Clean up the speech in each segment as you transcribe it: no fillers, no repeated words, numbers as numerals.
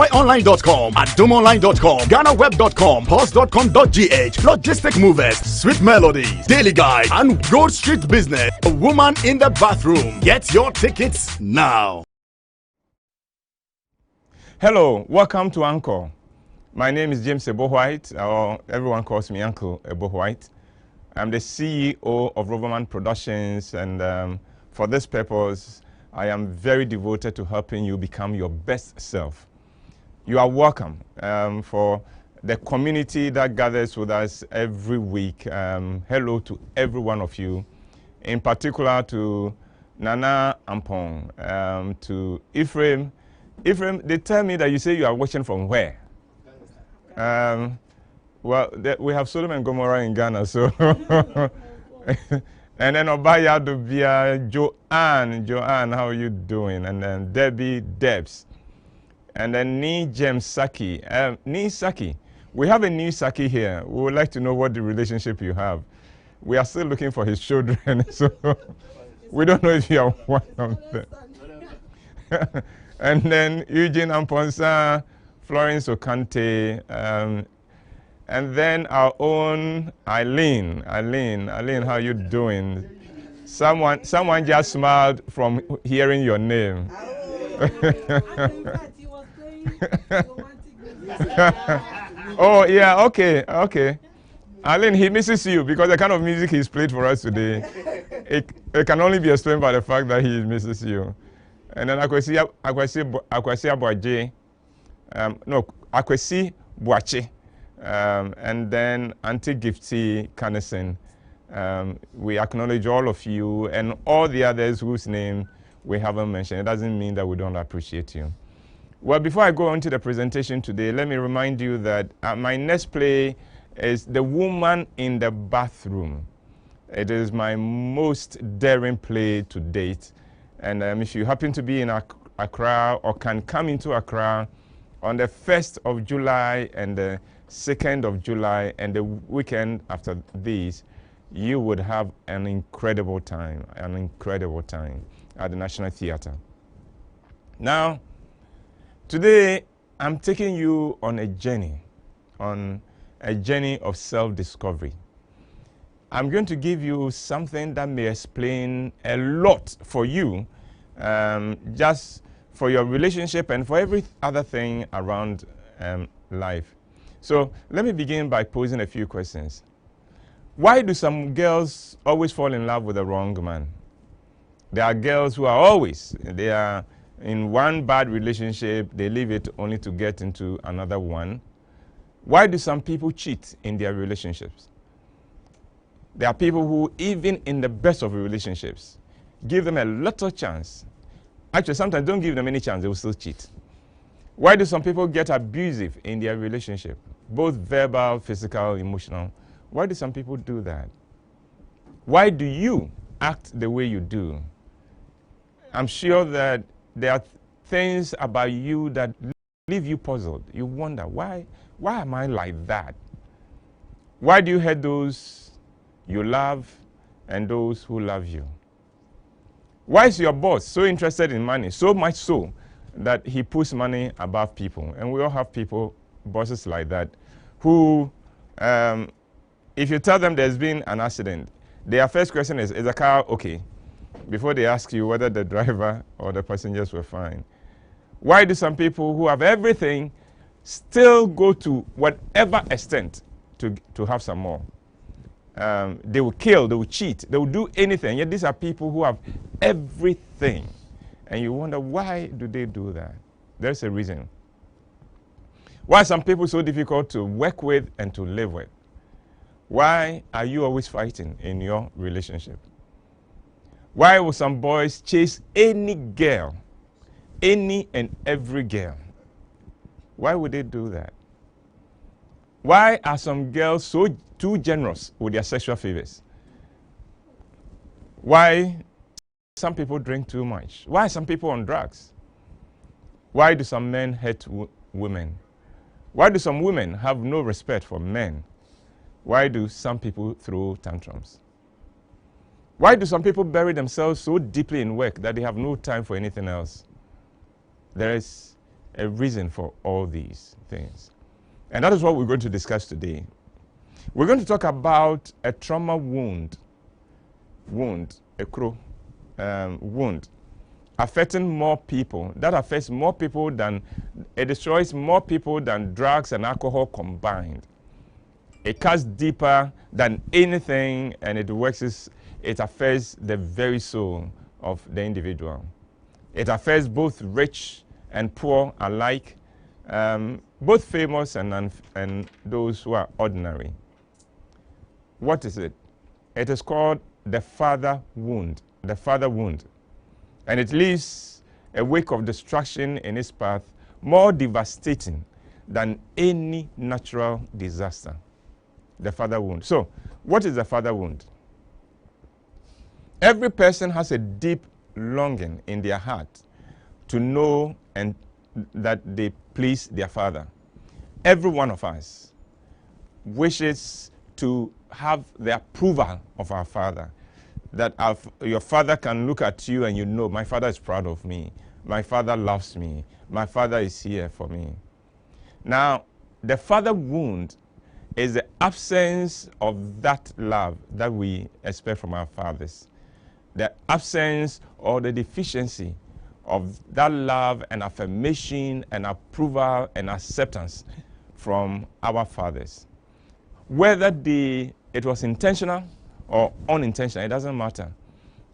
joyonline.com, adumonline.com, ghanaweb.com, pulse.com.gh, Logistic Movers, Sweet Melodies, Daily Guide, and Gold Street Business. A woman in the bathroom. Get your tickets now. Hello, welcome to ENCORE. My name is James WHYTE, or everyone calls me Uncle WHYTE. I'm the CEO of Roverman Productions, and for this purpose, I am very devoted to helping you become your best self. You are welcome for the community that gathers with us every week. Hello to every one of you, in particular to Nana Ampong, to Ephraim. Ephraim, they tell me that you say you are watching from where? Well, we have Sodom and Gomorrah in Ghana, so. And then Obaya Dubia, Joanne, how are you doing? And then Debbie, Debs. And then Ni Saki. Ni Saki. We have a new Saki here. We would like to know what the relationship you have. We are still looking for his children, so we don't know if you are one of them. And then Eugene Amponsa, Florence Okante, and then our own Eileen, how you doing? Someone just smiled from hearing your name. Oh yeah, okay. Eileen, he misses you because the kind of music he's played for us today, it can only be explained by the fact that he misses you. And then Akwesi Abuaje, Akwesi Buache. And then Auntie Gifty Canison. We acknowledge all of you and all the others whose name we haven't mentioned. It doesn't mean that we don't appreciate you. Well, before I go on to the presentation today, let me remind you that my next play is The Woman in the Bathroom. It is my most daring play to date. And if you happen to be in Accra or can come into Accra on the 1st of July and the 2nd of July and the weekend after these, you would have an incredible time at the National Theatre. Now, today I'm taking you on a journey of self-discovery. I'm going to give you something that may explain a lot for you, just for your relationship and for every other thing around life. So let me begin by posing a few questions. Why do some girls always fall in love with the wrong man? There are girls who are they are in one bad relationship, they leave it only to get into another one. Why do some people cheat in their relationships? There are people who, even in the best of relationships, give them a lot of chance. Actually, sometimes don't give them any chance, they will still cheat. Why do some people get abusive in their relationship? Both verbal, physical, emotional. Why do some people do that? Why do you act the way you do? I'm sure that there are things about you that leave you puzzled. You wonder, why am I like that? Why do you hate those you love and those who love you? Why is your boss so interested in money, so much so that he puts money above people? And we all have bosses like that, who, if you tell them there's been an accident, their first question is the car okay? Before they ask you whether the driver or the passengers were fine. Why do some people who have everything still go to whatever extent to have some more? They will kill, they will cheat, they will do anything. Yet these are people who have everything. And you wonder, why do they do that? There's a reason. Why are some people so difficult to work with and to live with? Why are you always fighting in your relationship? Why will some boys chase any girl, any and every girl? Why would they do that? Why are some girls so too generous with their sexual favors? Why some people drink too much? Why are some people on drugs? Why do some men hate women? Why do some women have no respect for men? Why do some people throw tantrums? Why do some people bury themselves so deeply in work that they have no time for anything else? There is a reason for all these things. And that is what we're going to discuss today. We're going to talk about a trauma wound, a crow wound, affecting more people. That affects more people than, it destroys more people than drugs and alcohol combined. It cuts deeper than anything, and it affects the very soul of the individual. It affects both rich and poor alike, both famous and those who are ordinary. What is it? It is called the father wound. The father wound. And it leaves a wake of destruction in its path more devastating than any natural disaster. The father wound. So, what is the father wound? Every person has a deep longing in their heart to know and that they please their father. Every one of us wishes to have the approval of our father. That your father can look at you and you know, my father is proud of me. My father loves me. My father is here for me. Now, the father wound is the absence of that love that we expect from our fathers. The absence or the deficiency of that love and affirmation and approval and acceptance from our fathers. Whether it was intentional or unintentional, it doesn't matter.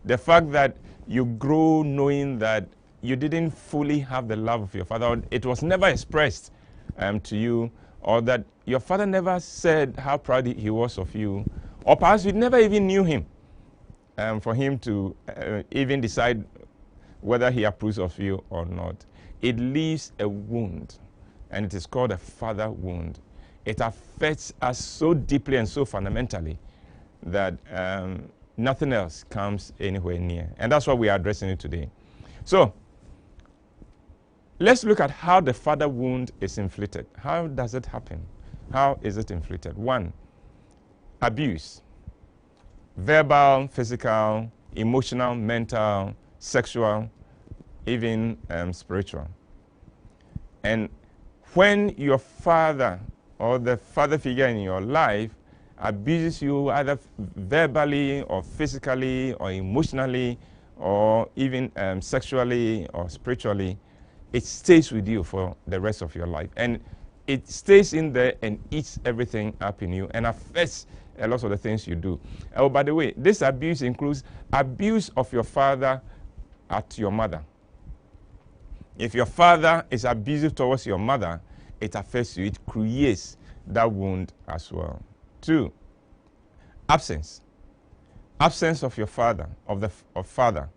The fact that you grow knowing that you didn't fully have the love of your father, or it was never expressed to you, or that your father never said how proud he was of you, or perhaps you never even knew him for him to even decide whether he approves of you or not. It leaves a wound, and it is called a father wound. It affects us so deeply and so fundamentally that nothing else comes anywhere near. And that's why we are addressing it today. So, let's look at how the father wound is inflicted. How does it happen? How is it inflicted? 1, abuse. Verbal, physical, emotional, mental, sexual, even spiritual. And when your father or the father figure in your life abuses you either verbally or physically or emotionally or even sexually or spiritually, it stays with you for the rest of your life. And it stays in there and eats everything up in you and affects a lot of the things you do. Oh, by the way, this abuse includes abuse of your father at your mother. If your father is abusive towards your mother, it affects you. It creates that wound as well. 2, absence. Absence of your father, of father,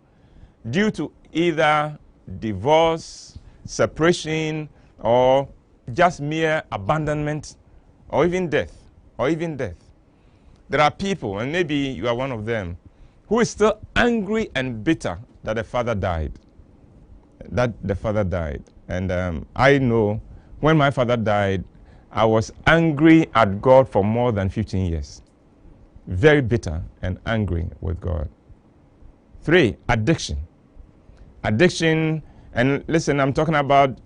due to either divorce, separation, or just mere abandonment, or even death. There are people, and maybe you are one of them, who is still angry and bitter that the father died. And I know when my father died, I was angry at God for more than 15 years. Very bitter and angry with God. 3, addiction. Addiction, and listen, I'm talking about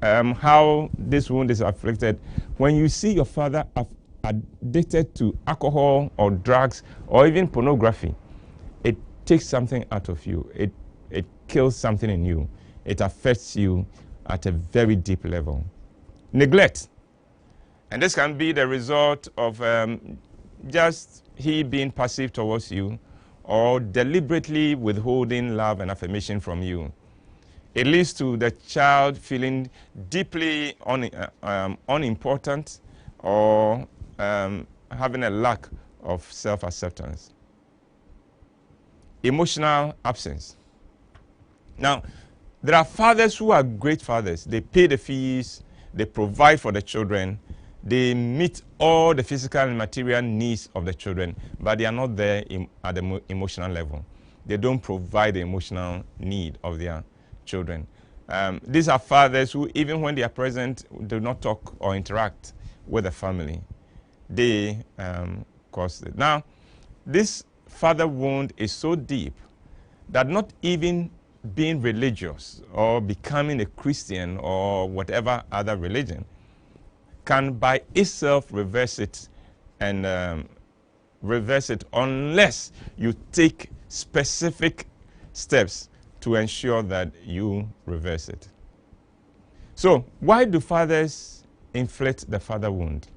how this wound is afflicted. When you see your father addicted to alcohol or drugs or even pornography, it takes something out of you. It kills something in you. It affects you at a very deep level. Neglect. And this can be the result of just he being passive towards you or deliberately withholding love and affirmation from you. It leads to the child feeling deeply unimportant or having a lack of self-acceptance. Emotional absence. Now, there are fathers who are great fathers. They pay the fees, they provide for the children, they meet all the physical and material needs of the children, but they are not there at the emotional level. They don't provide the emotional need of their children. These are fathers who, even when they are present, do not talk or interact with the family. They cause it. Now, this father wound is so deep that not even being religious or becoming a Christian or whatever other religion can by itself reverse it and reverse it unless you take specific steps to ensure that you reverse it. So why do fathers inflict the father wound?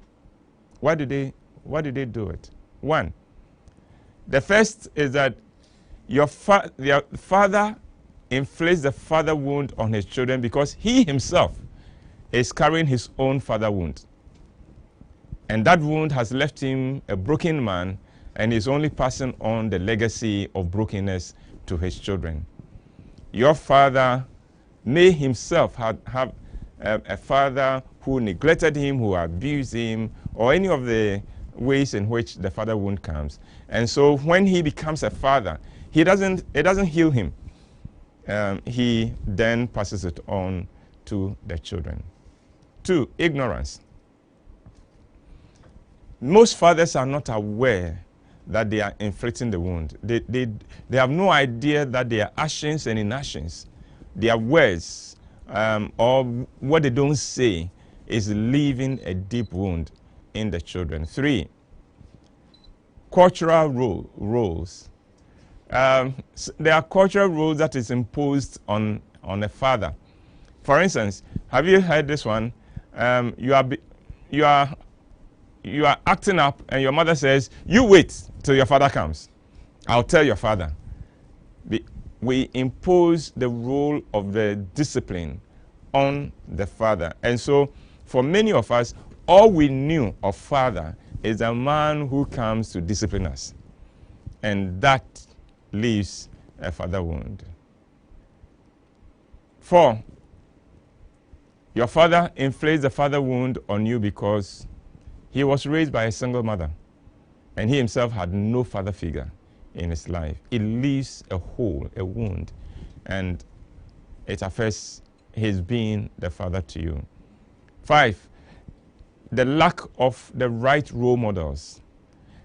Why do they do it? One, the first is that your father inflicts the father wound on his children because he himself is carrying his own father wound. And that wound has left him a broken man and is only passing on the legacy of brokenness to his children. Your father may himself have a father who neglected him, who abused him, or any of the ways in which the father wound comes. And so when he becomes a father, it doesn't heal him. He then passes it on to the children. 2, ignorance. Most fathers are not aware that they are inflicting the wound. They have no idea that their actions and inactions, their words, or what they don't say is leaving a deep wound in the children. 3, cultural roles. There are cultural rules that is imposed on a father. For instance, have you heard this one? You are acting up and your mother says, "You wait till your father comes. I'll tell your father." We impose the role of the discipline on the father. And so for many of us, all we knew of father is a man who comes to discipline us. And that leaves a father wound. 4, your father inflicts the father wound on you because he was raised by a single mother and he himself had no father figure in his life. It leaves a hole, a wound, and it affects his being the father to you. 5, the lack of the right role models.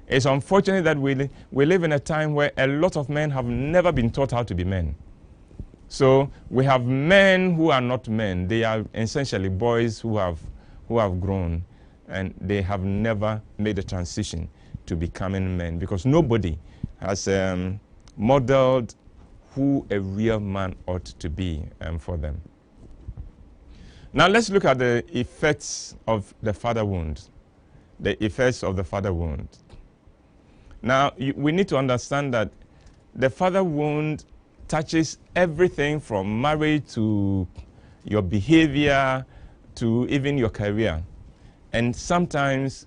It's unfortunate that we live in a time where a lot of men have never been taught how to be men. So we have men who are not men. They are essentially boys who have grown, and they have never made a transition to becoming men because nobody has modeled who a real man ought to be for them. Now let's look at the effects of the father wound. The effects of the father wound. Now, we need to understand that the father wound touches everything from marriage to your behavior to even your career. And sometimes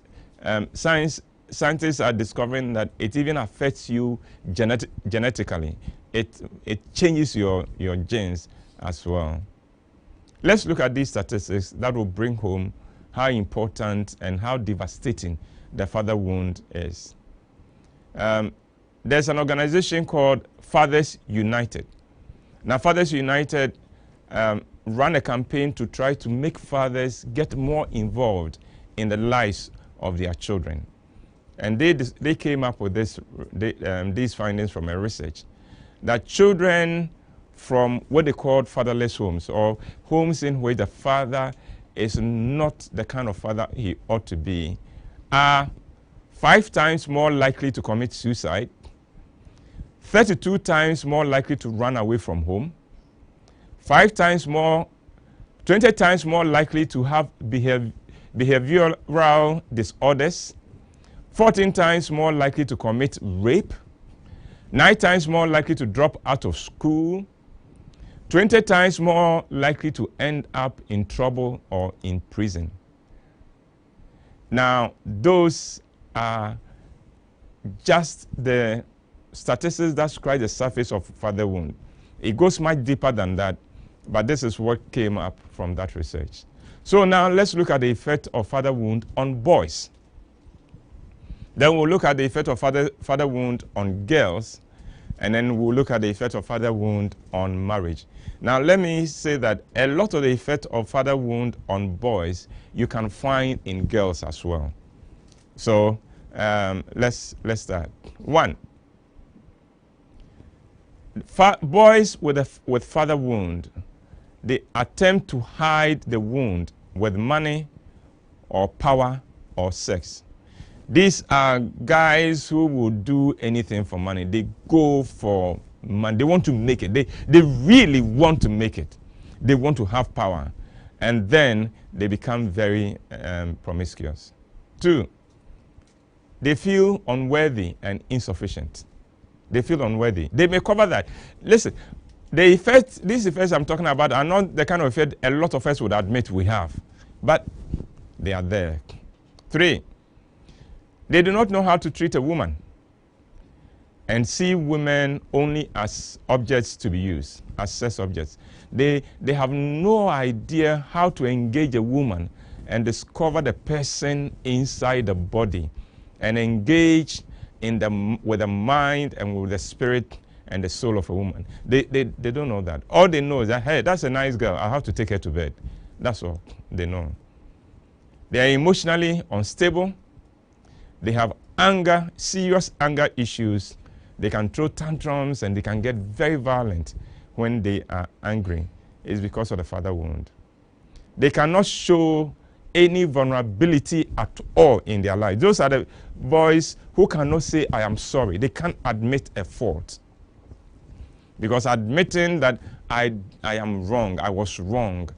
scientists are discovering that it even affects you genetically. It changes your genes as well. Let's look at these statistics that will bring home how important and how devastating the father wound is. There's an organization called Fathers United. Now, Fathers United ran a campaign to try to make fathers get more involved in the lives of their children. And they came up with these findings from a research that children from what they called fatherless homes, or homes in which the father is not the kind of father he ought to be, are 5 times more likely to commit suicide, 32 times more likely to run away from home, 20 times more likely to have behavioral disorders, 14 times more likely to commit rape, 9 times more likely to drop out of school, 20 times more likely to end up in trouble or in prison. Now, those are just the statistics that scratch the surface of father wound. It goes much deeper than that, but this is what came up from that research. So now let's look at the effect of father wound on boys. Then we'll look at the effect of father wound on girls, and then we'll look at the effect of father wound on marriage. Now let me say that a lot of the effect of father wound on boys you can find in girls as well. So let's start. 1, Boys with father wound, they attempt to hide the wound with money or power or sex. These are guys who will do anything for money. They go for money. They want to make it. They really want to make it. They want to have power. And then they become very promiscuous. 2, they feel unworthy and insufficient. They feel unworthy. They may cover that. Listen, these effects I'm talking about are not the kind of effect a lot of us would admit we have. But they are there. 3, they do not know how to treat a woman and see women only as objects to be used, as sex objects. They have no idea how to engage a woman and discover the person inside the body and engage with the mind and with the spirit and the soul of a woman. They don't know that. All they know is that, hey, that's a nice girl. I have to take her to bed. That's all they know. They are emotionally unstable. They have anger, serious anger issues. They can throw tantrums and they can get very violent when they are angry. It's because of the father wound. They cannot show any vulnerability at all in their life. Those are the boys who cannot say, I am sorry. They can't admit a fault. Because admitting that I am wrong, I was wrong,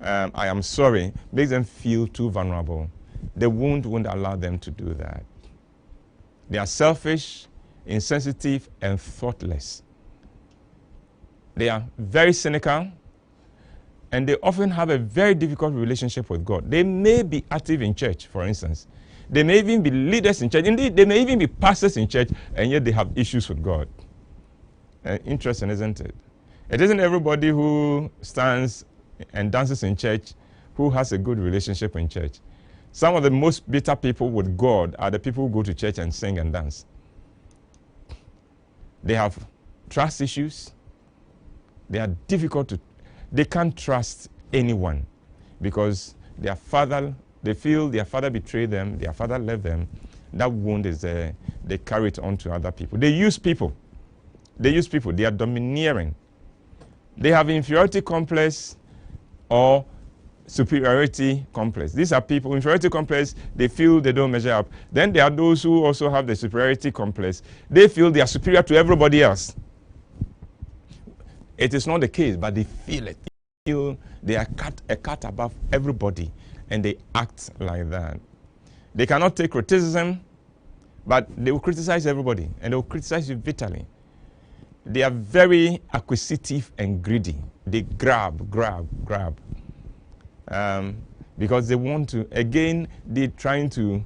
I am sorry, makes them feel too vulnerable. The wound won't allow them to do that. They are selfish, insensitive, and thoughtless. They are very cynical, and they often have a very difficult relationship with God. They may be active in church, for instance. They may even be leaders in church. Indeed, they may even be pastors in church, and yet they have issues with God. Interesting, isn't it? It isn't everybody who stands and dances in church who has a good relationship in church. Some of the most bitter people with God are the people who go to church and sing and dance. They have trust issues. They are difficult they can't trust anyone because they feel their father betrayed them, their father left them. That wound is there. They carry it on to other people. They use people. They are domineering. They have inferiority complex or superiority complex. These are people, inferiority complex, they feel they don't measure up. Then there are those who also have the superiority complex. They feel they are superior to everybody else. It is not the case, but they feel it. They feel they are a cut above everybody, and they act like that. They cannot take criticism, but they will criticize everybody, and they will criticize you bitterly. They are very acquisitive and greedy. They grab. Because they want to, again, they're trying to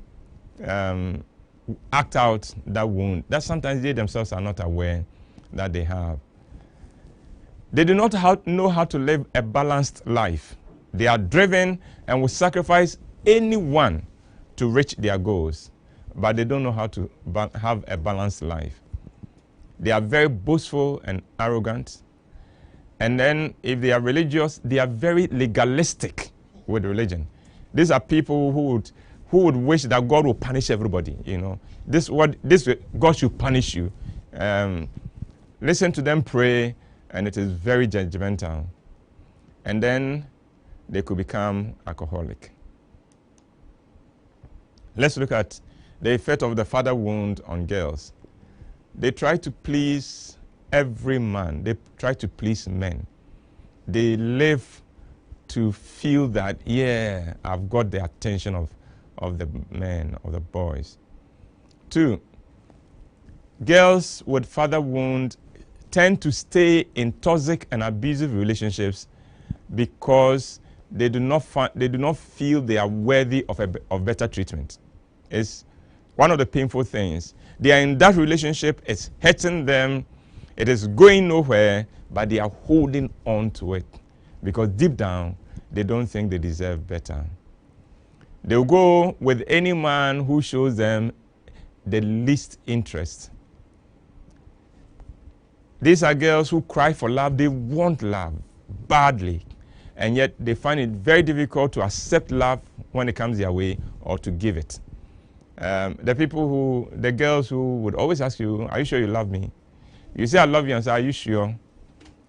act out that wound that sometimes they themselves are not aware that they have. They do not know how to live a balanced life. They are driven and will sacrifice anyone to reach their goals, but they don't know how to have a balanced life. They are very boastful and arrogant. And then if they are religious, they are very legalistic with religion. These are people who would wish that God will punish everybody. You know, God should punish you. Listen to them pray, and it is very judgmental. And then they could become alcoholic. Let's look at the effect of the father wound on girls. They try to please every man. They try to please men. They live to feel that, yeah, I've got the attention of the men, of the boys. 2, girls with father wound tend to stay in toxic and abusive relationships because they do not feel they are worthy of better treatment. It's one of the painful things. They are in that relationship, it's hurting them, it is going nowhere, but they are holding on to it because deep down, they don't think they deserve better. They'll go with any man who shows them the least interest. These are girls who cry for love. They want love badly, and yet they find it very difficult to accept love when it comes their way or to give it. The girls who would always ask you, are you sure you love me? You say, I love you, and say, are you sure?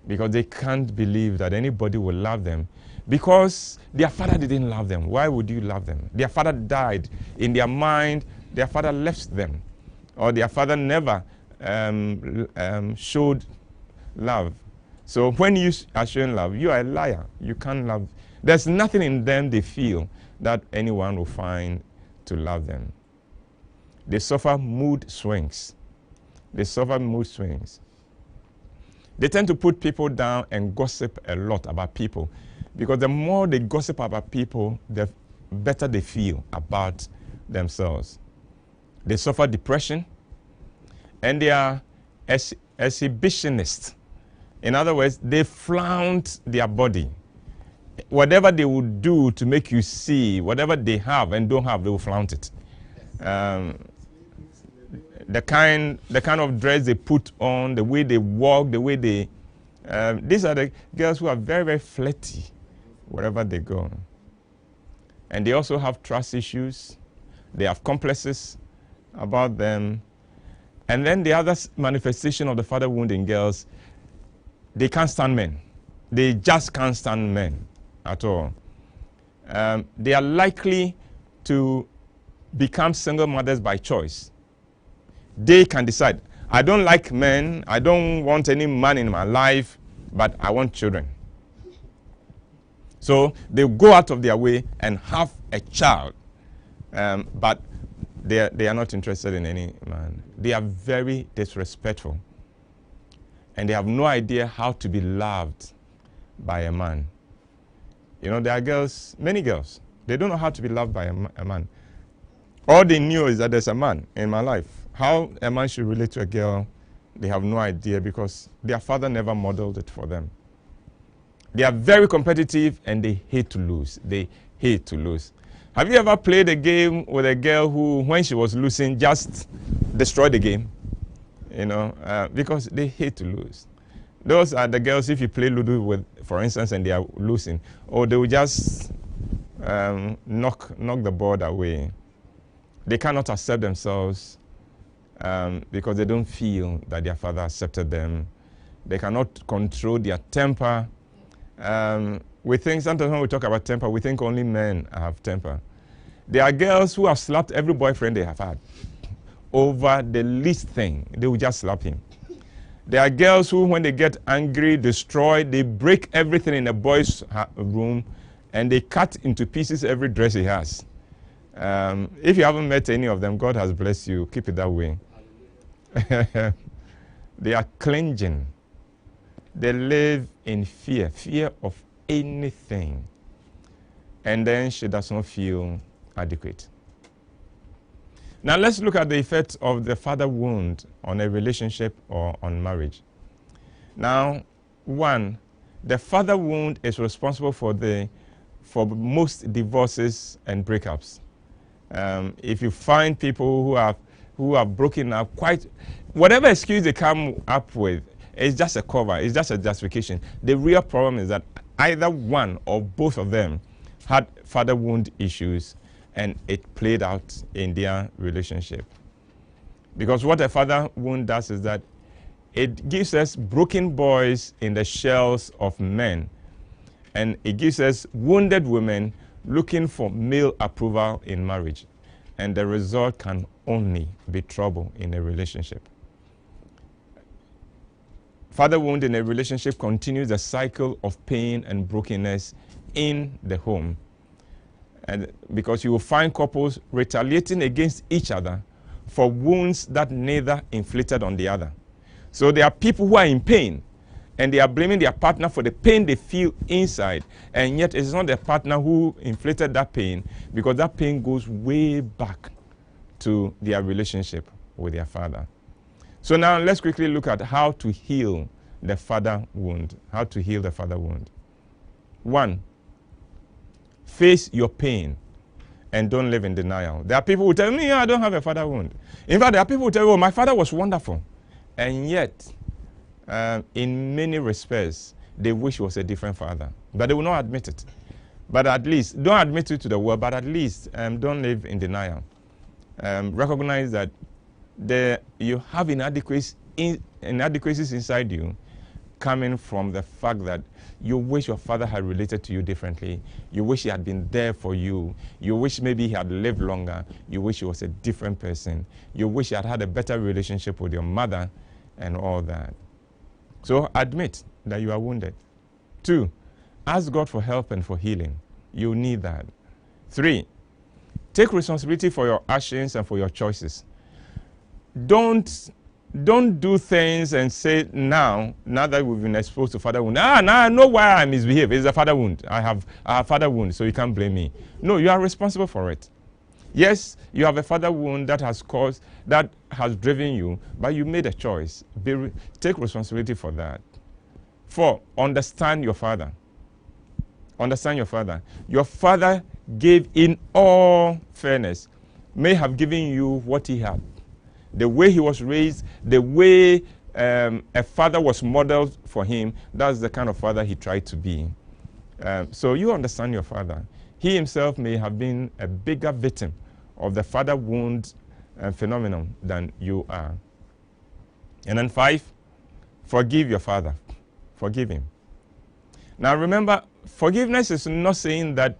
Because they can't believe that anybody will love them. Because their father didn't love them. Why would you love them? Their father died. In their mind, their father left them. Or their father never showed love. So when you are showing love, you are a liar. You can't love. There's nothing in them they feel that anyone will find to love them. They suffer mood swings. They suffer mood swings. They tend to put people down and gossip a lot about people, because the more they gossip about people, the better they feel about themselves. They suffer depression, and they are exhibitionists. In other words, they flaunt their body. Whatever they will do to make you see, whatever they have and don't have, they will flaunt it. The kind of dress they put on, the way they walk, the way they... these are the girls who are very, very flirty wherever they go. And they also have trust issues. They have complexes about them. And then the other manifestation of the father wound in girls, they can't stand men. They just can't stand men at all. They are likely to become single mothers by choice. They can decide, I don't like men, I don't want any man in my life, but I want children. So they go out of their way and have a child, but they are not interested in any man. They are very disrespectful, and they have no idea how to be loved by a man. You know, there are girls, many girls, they don't know how to be loved by a man. All they knew is that there's a man in my life. How a man should relate to a girl, they have no idea, because their father never modeled it for them. They are very competitive, and they hate to lose. They hate to lose. Have you ever played a game with a girl who, when she was losing, just destroyed the game? You know, because they hate to lose. Those are the girls, if you play Ludo with, for instance, and they are losing, or they will just knock the board away. They cannot accept themselves because they don't feel that their father accepted them. They cannot control their temper. We think, sometimes when we talk about temper, we think only men have temper. There are girls who have slapped every boyfriend they have had over the least thing. They will just slap him. There are girls who, when they get angry, destroy, they break everything in a boy's room, and they cut into pieces every dress he has. If you haven't met any of them, God has blessed you. Keep it that way. They are clinging. They live in fear of anything. And then she does not feel adequate. Now let's look at the effect of the father wound on a relationship or on marriage. Now, one, the father wound is responsible for most divorces and breakups. If you find people who have broken up, whatever excuse they come up with, it's just a cover, it's just a justification. The real problem is that either one or both of them had father wound issues, and it played out in their relationship. Because what a father wound does is that it gives us broken boys in the shells of men, and it gives us wounded women looking for male approval in marriage. And the result can only be trouble in a relationship. Father wound in a relationship continues the cycle of pain and brokenness in the home. And because you will find couples retaliating against each other for wounds that neither inflicted on the other. So there are people who are in pain, and they are blaming their partner for the pain they feel inside, and yet it's not their partner who inflicted that pain, because that pain goes way back to their relationship with their father. So now let's quickly look at how to heal the father wound. How to heal the father wound. One, face your pain and don't live in denial. There are people who tell me, I don't have a father wound. In fact, there are people who tell me, my father was wonderful. And yet, in many respects, they wish he was a different father. But they will not admit it. But at least, don't admit it to the world, but at least don't live in denial. Recognize that you have inadequacies inadequacies inside you coming from the fact that you wish your father had related to you differently. You wish he had been there for you. You wish maybe he had lived longer. You wish he was a different person. You wish he had had a better relationship with your mother and all that. So admit that you are wounded. 2, ask God for help and for healing. You need that. 3, take responsibility for your actions and for your choices. Don't do things and say now that we've been exposed to father wound. Now I know why I misbehave. It's a father wound. I have father wound, so you can't blame me. No, you are responsible for it. Yes, you have a father wound that has driven you, but you made a choice. Take responsibility for that. 4, understand your father. Understand your father. Your father gave, in all fairness, may have given you what he had. The way he was raised, the way a father was modeled for him, that's the kind of father he tried to be. So you understand your father. He himself may have been a bigger victim of the father wound phenomenon than you are. And then 5, forgive your father. Forgive him. Now remember, forgiveness is not saying that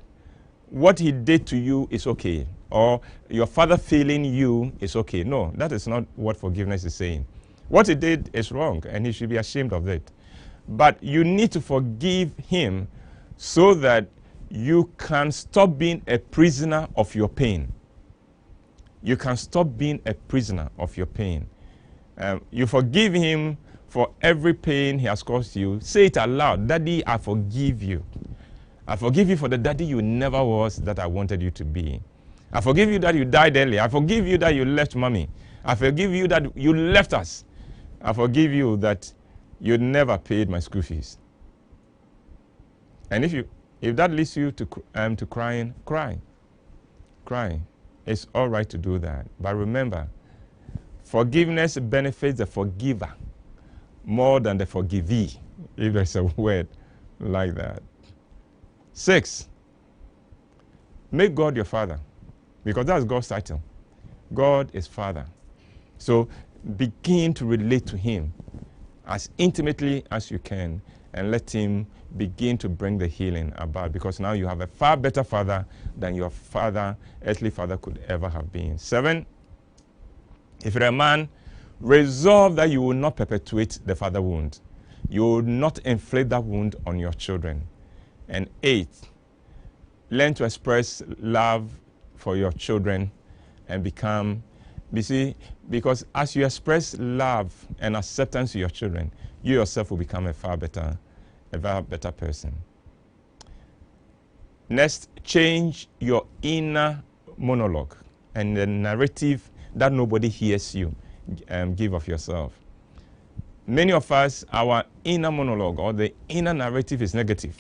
what he did to you is okay, or your father failing you is okay. No, that is not what forgiveness is saying. What he did is wrong, and he should be ashamed of it. But you need to forgive him so that you can stop being a prisoner of your pain. You can stop being a prisoner of your pain. You forgive him for every pain he has caused you. Say it aloud. Daddy, I forgive you. I forgive you for the daddy you never was that I wanted you to be. I forgive you that you died early. I forgive you that you left mommy. I forgive you that you left us. I forgive you that you never paid my school fees. And if that leads you to crying, cry. Cry. It's all right to do that. But remember, forgiveness benefits the forgiver more than the forgivee, if there's a word like that. 6, make God your father, because that's God's title. God is Father. So begin to relate to him as intimately as you can and let him begin to bring the healing about, because now you have a far better father than your earthly father could ever have been. 7, if you're a man, resolve that you will not perpetuate the father wound. You will not inflict that wound on your children. And 8, learn to express love for your children and become, because as you express love and acceptance to your children, you yourself will become a far better person. Next, change your inner monologue and the narrative that nobody hears you give of yourself. Many of us, our inner monologue or the inner narrative is negative.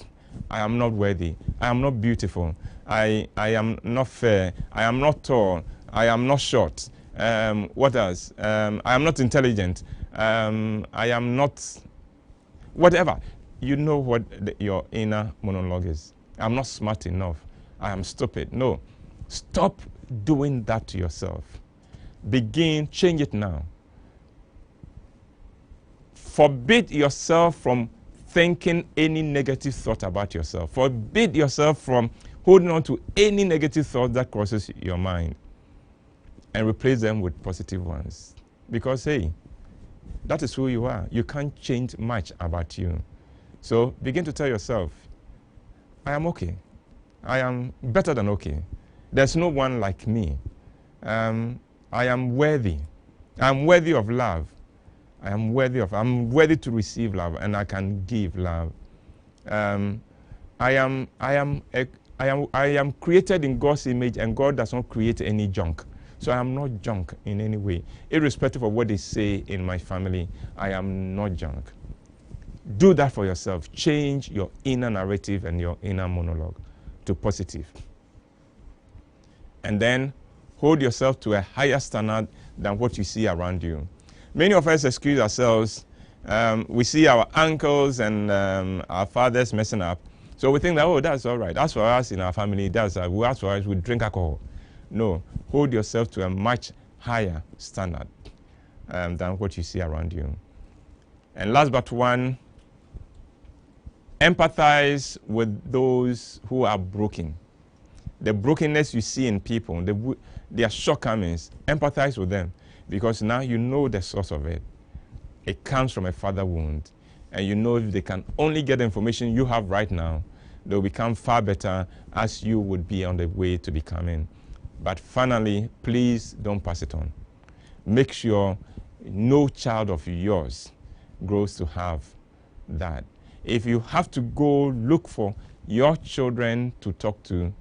I am not worthy. I am not beautiful. I am not fair. I am not tall. I am not short. What else? I am not intelligent. I am not whatever. You know what your inner monologue is. I'm not smart enough. I am stupid. No. Stop doing that to yourself. Change it now. Forbid yourself from thinking any negative thought about yourself. Forbid yourself from holding on to any negative thought that crosses your mind, and replace them with positive ones. Because, hey, that is who you are. You can't change much about you. So begin to tell yourself, I am okay. I am better than okay. There's no one like me. I am worthy. I'm worthy of love. I'm worthy to receive love, and I can give love. I am created in God's image, and God does not create any junk. So I am not junk in any way. Irrespective of what they say in my family, I am not junk. Do that for yourself. Change your inner narrative and your inner monologue to positive. And then hold yourself to a higher standard than what you see around you. Many of us excuse ourselves. We see our uncles and our fathers messing up. So we think that, oh, that's all right. As for us in our family, as for us, we drink alcohol. No, hold yourself to a much higher standard. than what you see around you. And last but one, empathize with those who are broken. The brokenness you see in people, their shortcomings, empathize with them, because now you know the source of it. It comes from a father wound. And you know if they can only get the information you have right now, they'll become far better as you would be on the way to becoming. But finally, please don't pass it on. Make sure no child of yours grows to have that. If you have to go look for your children to talk to,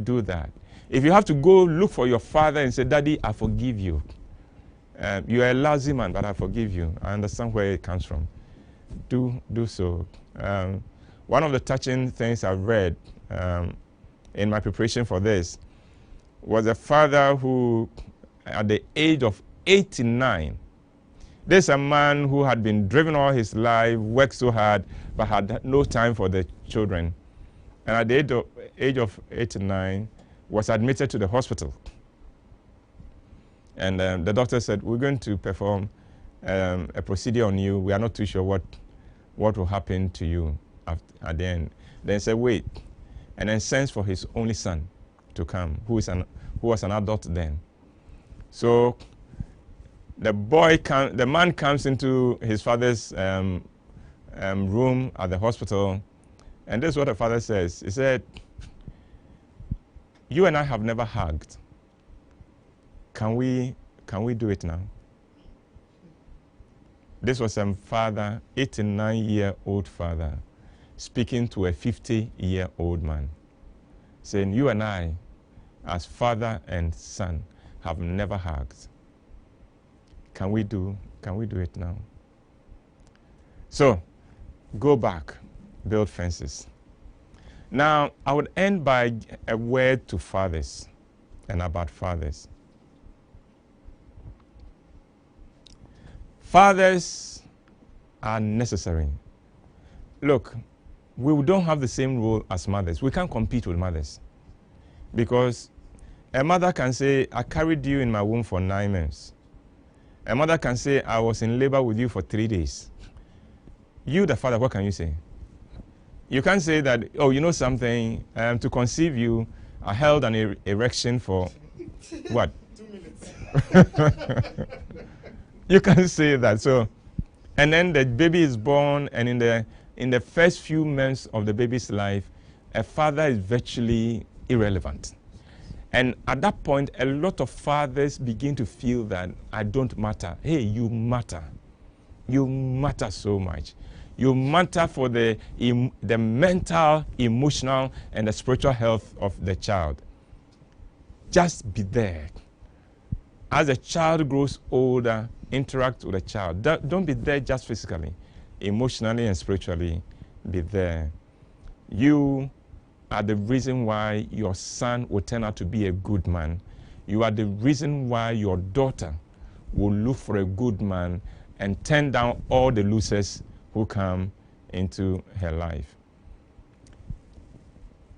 do that. If you have to go look for your father and say, Daddy, I forgive you. You're a lousy man, but I forgive you. I understand where it comes from. Do so. One of the touching things I've read in my preparation for this was a father who, at the age of 89, there's a man who had been driven all his life, worked so hard, but had no time for the children. And at the age of 89, was admitted to the hospital. And the doctor said, we're going to perform a procedure on you. We are not too sure what will happen to you at the end. Then said, wait. And then sends for his only son to come, who was an adult then. So the man comes into his father's room at the hospital, and this is what the father says. He said, you and I have never hugged. Can we do it now? This was a father, 89-year-old father, speaking to a 50-year-old man, saying, you and I, as father and son, have never hugged. Can we do it now? So, go back, build fences. Now, I would end by a word to fathers and about fathers. Fathers are necessary. Look, we don't have the same role as mothers. We can't compete with mothers. Because a mother can say, I carried you in my womb for 9 months. A mother can say, I was in labor with you for 3 days. You, the father, what can you say? You can't say that, oh, you know something, to conceive you, I held an erection for what? 2 minutes. You can't say that. So, and then the baby is born, and in the first few months of the baby's life, a father is virtually irrelevant. And at that point, a lot of fathers begin to feel that I don't matter. Hey, you matter. You matter so much. You matter for the mental, emotional, and the spiritual health of the child. Just be there. As the child grows older, interact with the child. Don't be there just physically. Emotionally and spiritually, be there. You are the reason why your son will turn out to be a good man. You are the reason why your daughter will look for a good man and turn down all the losers who come into her life.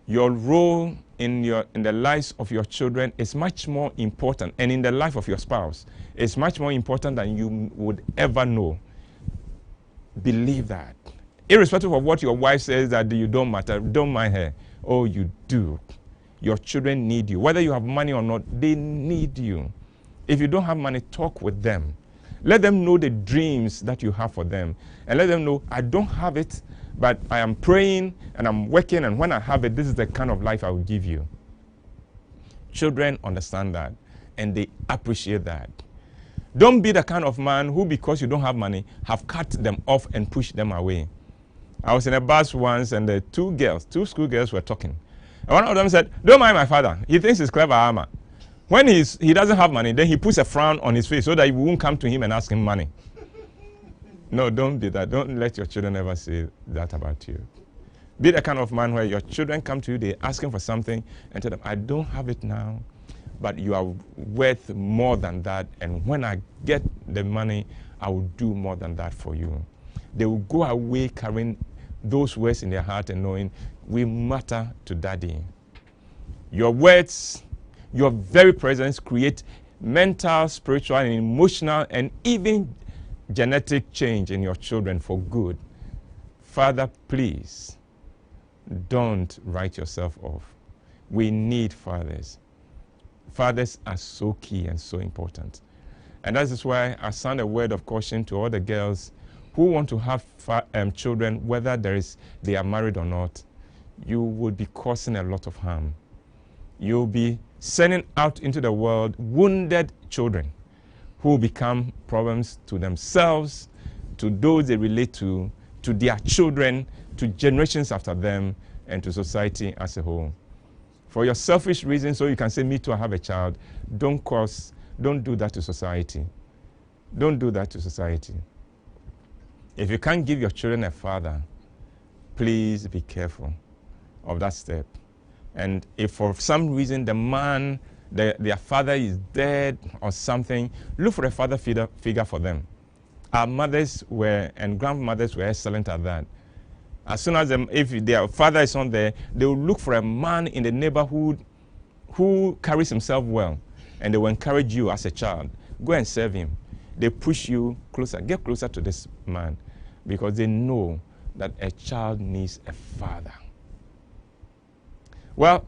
Your role in the lives of your children is much more important, and in the life of your spouse is much more important than you would ever know. Believe that. Irrespective of what your wife says that you don't matter, don't mind her. Oh, you do. Your children need you. Whether you have money or not, they need you. If you don't have money, talk with them. Let them know the dreams that you have for them. And let them know, I don't have it, but I am praying and I'm working, and when I have it, this is the kind of life I will give you. Children understand that, and they appreciate that. Don't be the kind of man who, because you don't have money, have cut them off and pushed them away. I was in a bus once, and the two school girls were talking. And one of them said, don't mind my father. He thinks he's clever, Ama. When he doesn't have money, then he puts a frown on his face so that you won't come to him and ask him money. No, don't be that. Don't let your children ever say that about you. Be the kind of man where your children come to you, they're asking for something, and tell them, I don't have it now, but you are worth more than that, and when I get the money, I will do more than that for you. They will go away carrying those words in their heart and knowing, we matter to Daddy. Your words, your very presence create mental, spiritual, and emotional, and even genetic change in your children for good. Father, please don't write yourself off. We need fathers. Fathers are so key and so important. And that is why I sound a word of caution to all the girls who want to have children, whether they are married or not. You would be causing a lot of harm. You'll be sending out into the world wounded children who will become problems to themselves, to those they relate to their children, to generations after them, and to society as a whole. For your selfish reasons, so you can say, me too, I have a child, don't do that to society. Don't do that to society. If you can't give your children a father, please be careful of that step. And if for some reason the man, their father is dead or something, look for a father figure for them. Our mothers and grandmothers were excellent at that. As soon as if their father is not there, they will look for a man in the neighborhood who carries himself well, and they will encourage you as a child. Go and serve him. They push you closer. Get closer to this man, because they know that a child needs a father. Well,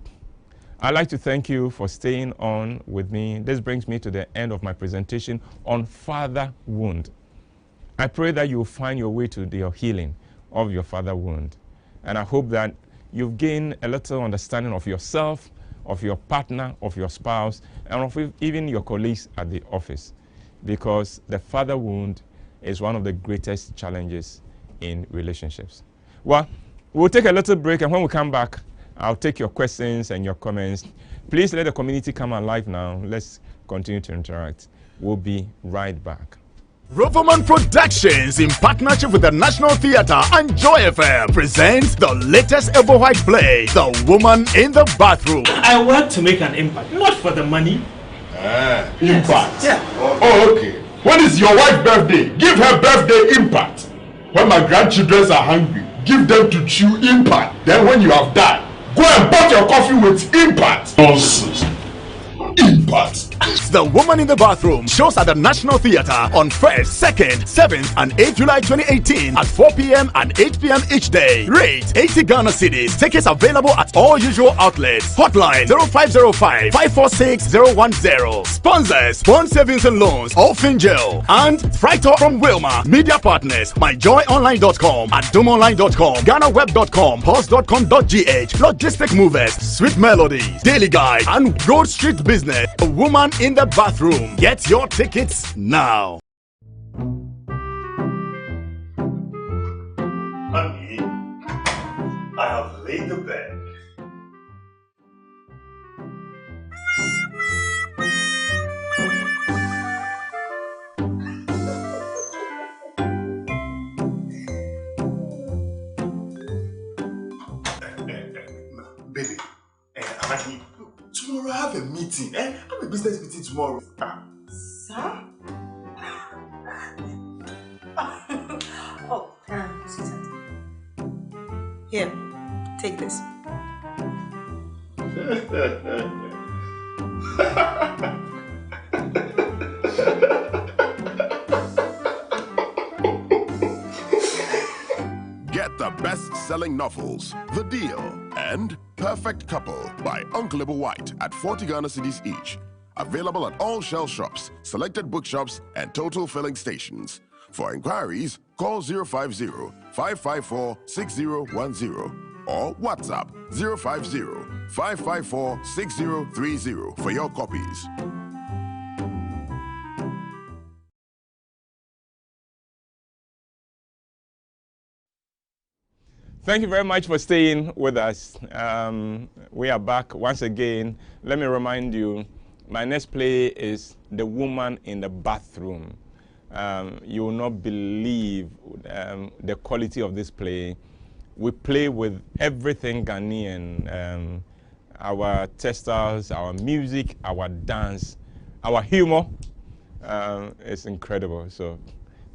I'd like to thank you for staying on with me. This brings me to the end of my presentation on father wound. I pray that you will find your way to your healing of your father wound. And I hope that you've gained a little understanding of yourself, of your partner, of your spouse, and of even your colleagues at the office. Because the father wound is one of the greatest challenges in relationships. Well, we'll take a little break, and when we come back, I'll take your questions and your comments. Please let the community come alive now. Let's continue to interact. We'll be right back. Roverman Productions, in partnership with the National Theatre and Joy FM, presents the latest ever white play, The Woman in the Bathroom. I work to make an impact, not for the money. Impact? Yeah. Oh, okay. When is your wife's birthday? Give her birthday impact. When my grandchildren are hungry, give them to chew impact. Then when you have died, go and pot your coffee with impact. Nonsense. Impact. The Woman in the Bathroom shows at the National Theatre on 1st, 2nd, 7th and 8th July 2018 at 4 p.m. and 8 p.m. each day. Rate 80 Ghana cedis. Tickets available at all usual outlets. Hotline 0505 546 010. Sponsors Bond Savings and Loans, Allfingel, and Frightor from Wilma. Media partners myjoyonline.com, adumonline.com, GhanaWeb.com, Pulse.com.gh, Logistic Movers, Sweet Melodies, Daily Guide, and Gold Street Business. A Woman in the Bathroom. Get your tickets now. Honey, I have laid the bed. Baby, honey, tomorrow I have a meeting. I have a business meeting tomorrow. Sir? Oh, sweetheart. Here, take this. Get the best-selling novels, The Deal, and Perfect Couple by Uncle WHYTE at 40 Ghana cedis each. Available at all Shell shops, selected bookshops, and total filling stations. For inquiries, call 050-554-6010 or WhatsApp 050-554-6030 for your copies. Thank you very much for staying with us. We are back once again. Let me remind you, my next play is The Woman in the Bathroom. You will not believe the quality of this play. We play with everything Ghanaian. Our textiles, our music, our dance, our humor. It's incredible. So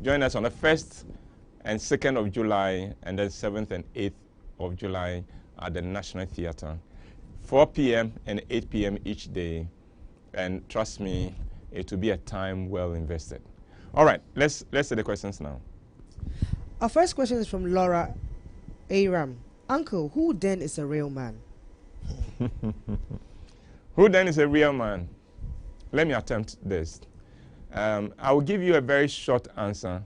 join us on the 1st and 2nd of July, and then 7th and 8th of July at the National Theatre. 4 p.m. and 8 p.m. each day. And trust me, it will be a time well invested. All right, let's see the questions now. Our first question is from Laura Aram. Uncle, who then is a real man? Who then is a real man? Let me attempt this. I will give you a very short answer,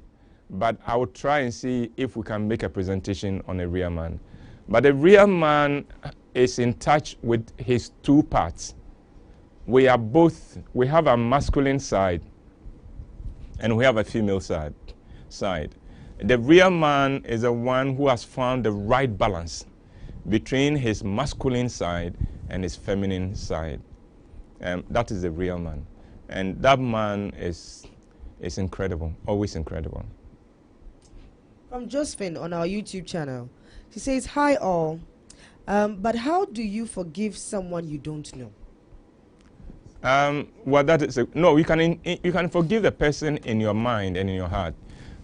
but I will try and see if we can make a presentation on a real man. But a real man is in touch with his two parts. We have a masculine side and we have a female side. The real man is the one who has found the right balance between his masculine side and his feminine side. That is the real man. And that man is incredible, always incredible. From Josephine on our YouTube channel. She says, hi all, but how do you forgive someone you don't know? Well, that is no. You can forgive the person in your mind and in your heart.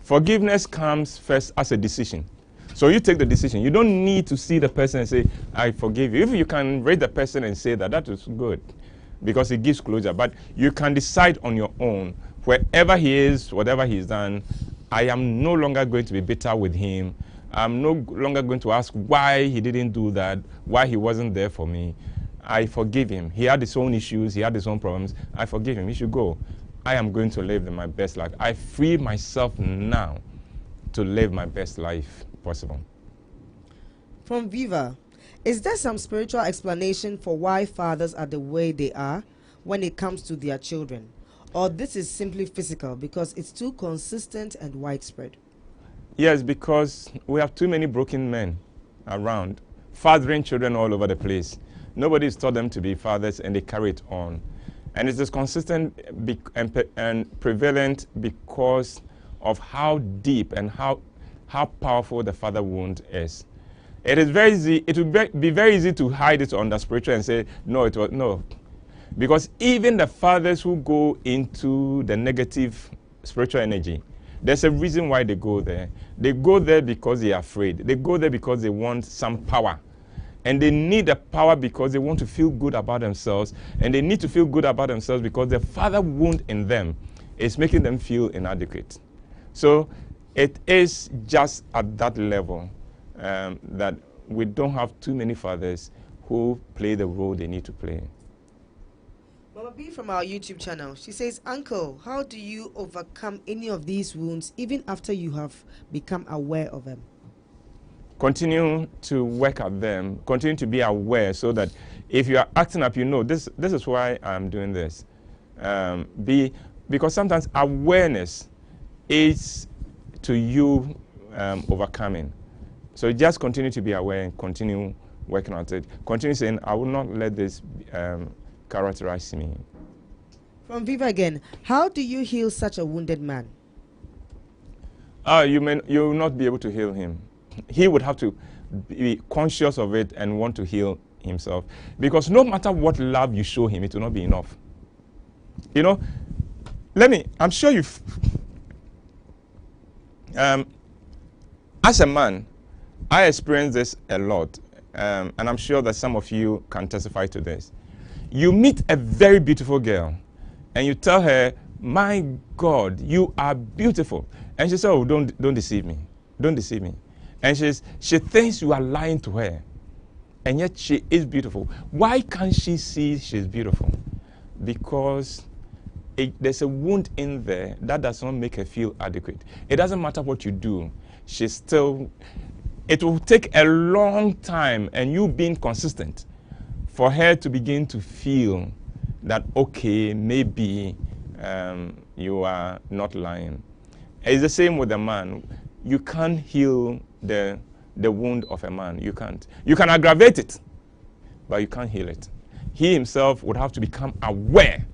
Forgiveness comes first as a decision. So you take the decision. You don't need to see the person and say, I forgive you. If you can raise the person and say that, that is good, because it gives closure. But you can decide on your own, wherever he is, whatever he's done, I am no longer going to be bitter with him. I'm no longer going to ask why he didn't do that, why he wasn't there for me. I forgive him. He had his own issues. He had his own problems. I forgive him. He should go. I am going to live my best life. I free myself now to live my best life possible. From Viva, is there some spiritual explanation for why fathers are the way they are when it comes to their children? Or this is simply physical because it's too consistent and widespread? Yes, because we have too many broken men around, fathering children all over the place. Nobody's taught them to be fathers, and they carry it on. And it is consistent and prevalent because of how deep and how powerful the father wound is. It is very easy. It would be very easy to hide it under spiritual and say, no, it was no. Because even the fathers who go into the negative spiritual energy, there's a reason why they go there. They go there because they are afraid. They go there because they want some power. And they need the power because they want to feel good about themselves. And they need to feel good about themselves because the father wound in them is making them feel inadequate. So it is just at that level that we don't have too many fathers who play the role they need to play. Mama B from our YouTube channel, she says, Uncle, how do you overcome any of these wounds even after you have become aware of them? Continue to work at them. Continue to be aware so that if you are acting up, you know, this is why I'm doing this. Because sometimes awareness is to you overcoming. So just continue to be aware and continue working at it. Continue saying, I will not let this characterize me. From Viva again, how do you heal such a wounded man? You will not be able to heal him. He would have to be conscious of it and want to heal himself. Because no matter what love you show him, it will not be enough. You know, I'm sure you've, as a man, I experience this a lot. And I'm sure that some of you can testify to this. You meet a very beautiful girl and you tell her, my God, you are beautiful. And she says, oh, don't deceive me. Don't deceive me. And she thinks you are lying to her. And yet she is beautiful. Why can't she see she's beautiful? Because there's a wound in there that does not make her feel adequate. It doesn't matter what you do. It will take a long time and you being consistent for her to begin to feel that, okay, maybe you are not lying. It's the same with a man. You can't heal the wound of a man. You can't. You can aggravate it, but you can't heal it. He himself would have to become aware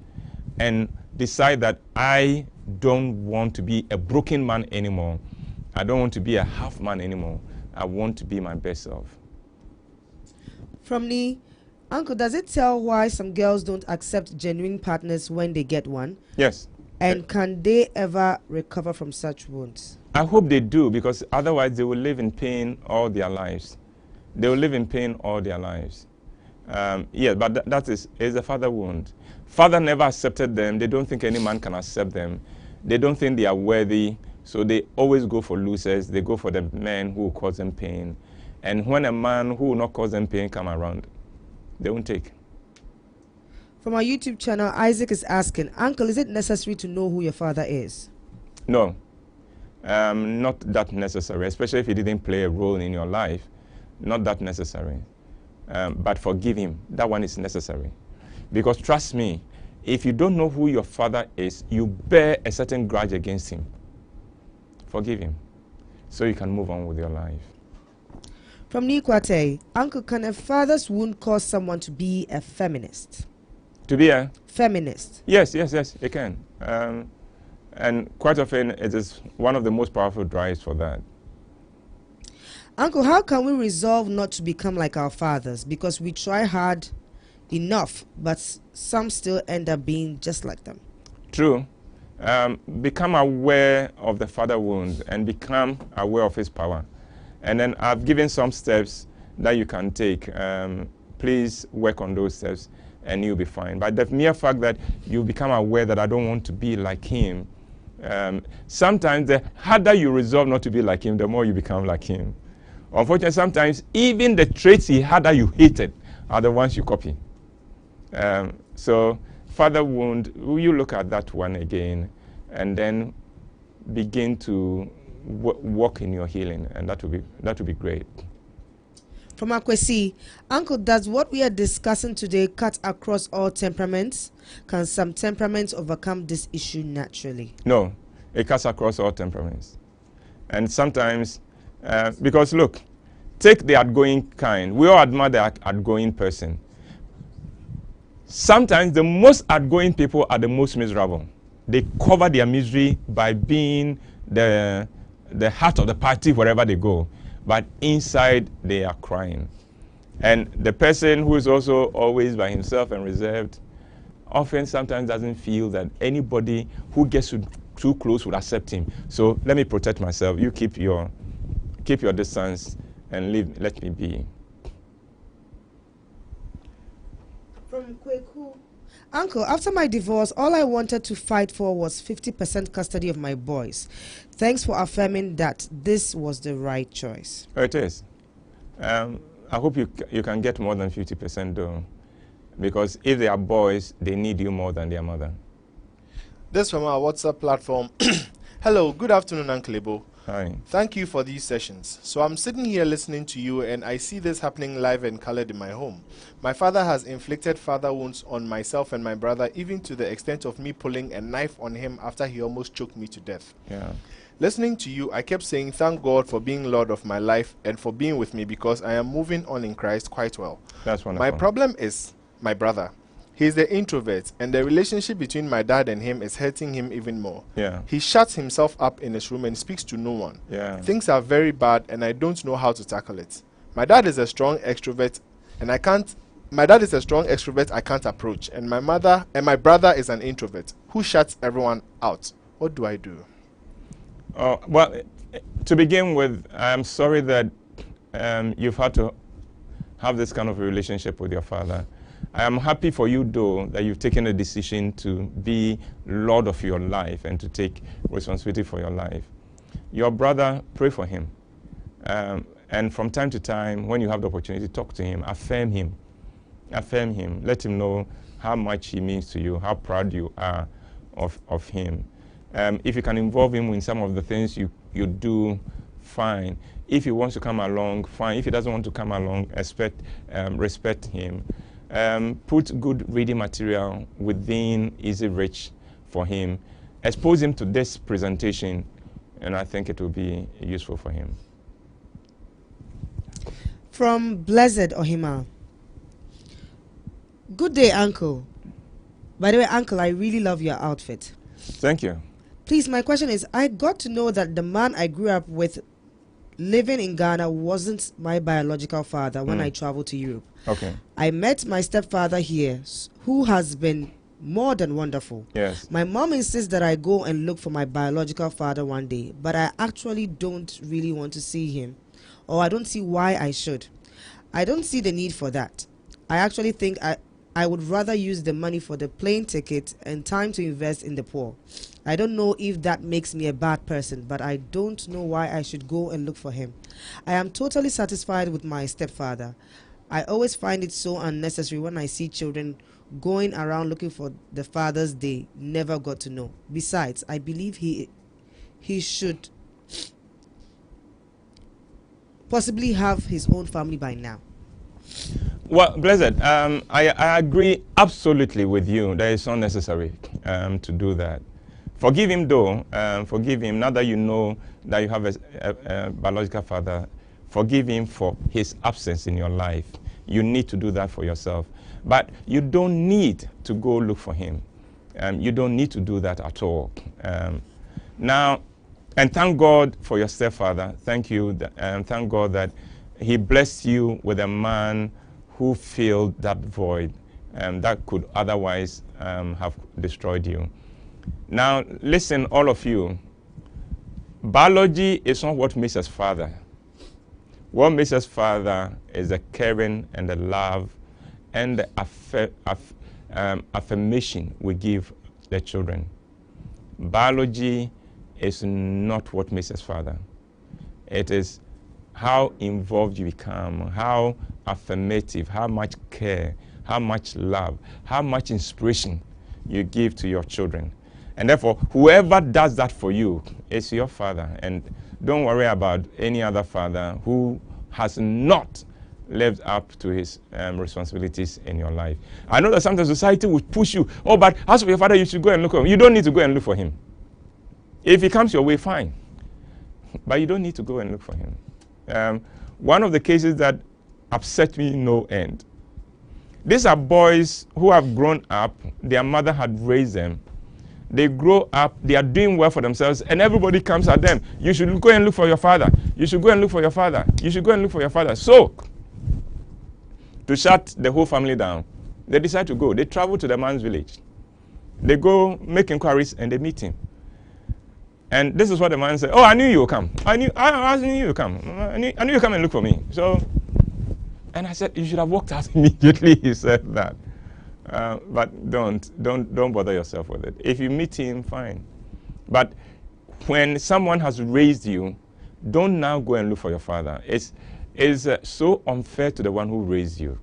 and decide that I don't want to be a broken man anymore. I don't want to be a half man anymore. I want to be my best self. From me, Uncle, does it tell why some girls don't accept genuine partners when they get one? Yes. And can they ever recover from such wounds? I hope they do, because otherwise they will live in pain all their lives. They will live in pain all their lives. Yeah, but that is a father wound. Father never accepted them. They don't think any man can accept them. They don't think they are worthy. So they always go for losers. They go for the men who will cause them pain. And when a man who will not cause them pain come around, they won't take. From our YouTube channel, Isaac is asking, Uncle, is it necessary to know who your father is? No, not that necessary, especially if he didn't play a role in your life. Not that necessary. But forgive him. That one is necessary. Because trust me, if you don't know who your father is, you bear a certain grudge against him. Forgive him so you can move on with your life. From Nikwate, Uncle, can a father's wound cause someone to be a feminist? To be a? Feminist. Yes, it can. And quite often it is one of the most powerful drives for that. Uncle, how can we resolve not to become like our fathers? Because we try hard enough, but some still end up being just like them. True. Become aware of the father wound and become aware of his power. And then I've given some steps that you can take. Please work on those steps and you'll be fine. But the mere fact that you become aware that I don't want to be like him, sometimes the harder you resolve not to be like him, the more you become like him. Unfortunately, sometimes even the traits he had that you hated are the ones you copy. So father wound, you look at that one again and then begin to walk in your healing, and that will be great. From Akwesi, Uncle, does what we are discussing today cut across all temperaments? Can some temperaments overcome this issue naturally? No, it cuts across all temperaments. And sometimes, because look, take the outgoing kind. We all admire the outgoing person. Sometimes the most outgoing people are the most miserable. They cover their misery by being the heart of the party wherever they go. But inside, they are crying. And the person who is also always by himself and reserved often sometimes doesn't feel that anybody who gets too close would accept him. So let me protect myself. You keep your distance and let me be. From Kweku, Uncle, after my divorce, all I wanted to fight for was 50% custody of my boys. Thanks for affirming that this was the right choice. Oh, it is. I hope you can get more than 50% though, because if they are boys, they need you more than their mother. This from our WhatsApp platform. Hello, good afternoon, Uncle Ebo. Hi. Thank you for these sessions. So I'm sitting here listening to you and I see this happening live and colored in my home. My father has inflicted father wounds on myself and my brother, even to the extent of me pulling a knife on him after he almost choked me to death. Yeah. Listening to you, I kept saying thank God for being Lord of my life and for being with me, because I am moving on in Christ quite well. That's wonderful. My problem is my brother. He's the introvert, and the relationship between my dad and him is hurting him even more. Yeah. He shuts himself up in his room and speaks to no one. Yeah. Things are very bad, and I don't know how to tackle it. My dad is a strong extrovert, and I can't approach. And my brother is an introvert who shuts everyone out. What do I do? Well, to begin with, I'm sorry that you've had to have this kind of a relationship with your father. I am happy for you, though, that you've taken a decision to be Lord of your life and to take responsibility for your life. Your brother, pray for him. And from time to time, when you have the opportunity, talk to him, affirm him. Affirm him. Let him know how much he means to you, how proud you are of him. If you can involve him in some of the things you do, fine. If he wants to come along, fine. If he doesn't want to come along, respect him. Put good reading material within Easy Reach for him. Expose him to this presentation, and I think it will be useful for him. From Blessed Ohima. Good day, Uncle. By the way, Uncle, I really love your outfit. Thank you. Please, my question is, I got to know that the man I grew up with living in Ghana wasn't my biological father when I traveled to Europe. Okay. I met my stepfather here, who has been more than wonderful. Yes. My mom insists that I go and look for my biological father one day, but I actually don't really want to see him, or I don't see why I should. I don't see the need for that. I actually think I would rather use the money for the plane ticket and time to invest in the poor. I don't know if that makes me a bad person, but I don't know why I should go and look for him. I am totally satisfied with my stepfather. I always find it so unnecessary when I see children going around looking for the fathers they never got to know. Besides, I believe he should possibly have his own family by now. Well, Blessed, I agree absolutely with you that it's unnecessary to do that. Forgive him though, forgive him. Now that you know that you have a biological father, forgive him for his absence in your life. You need to do that for yourself. But you don't need to go look for him. You don't need to do that at all. Now, and thank God for your stepfather. Thank you, and thank God that he blessed you with a man who filled that void that could otherwise have destroyed you. Now, listen, all of you. Biology is not what makes us father. What makes us father is the caring and the love and the affirmation we give the children. Biology is not what makes us father. It is how involved you become, how affirmative, how much care, how much love, how much inspiration you give to your children. And therefore, whoever does that for you is your father. And don't worry about any other father who has not lived up to his responsibilities in your life. I know that sometimes society will push you, oh, but as for your father, you should go and look for him. You don't need to go and look for him. If he comes your way, fine. But you don't need to go and look for him. One of the cases that upset me no end. These are boys who have grown up, their mother had raised them. They grow up, they are doing well for themselves, and everybody comes at them. You should go and look for your father. You should go and look for your father. You should go and look for your father. So, to shut the whole family down, they decide to go. They travel to the man's village. They go make inquiries and they meet him. And this is what the man said, oh, I knew you would come. I knew you would come. I knew you would come and look for me. So, and I said, you should have walked out immediately. He said that. But don't bother yourself with it. If you meet him, fine. But when someone has raised you, don't now go and look for your father. It's so unfair to the one who raised you.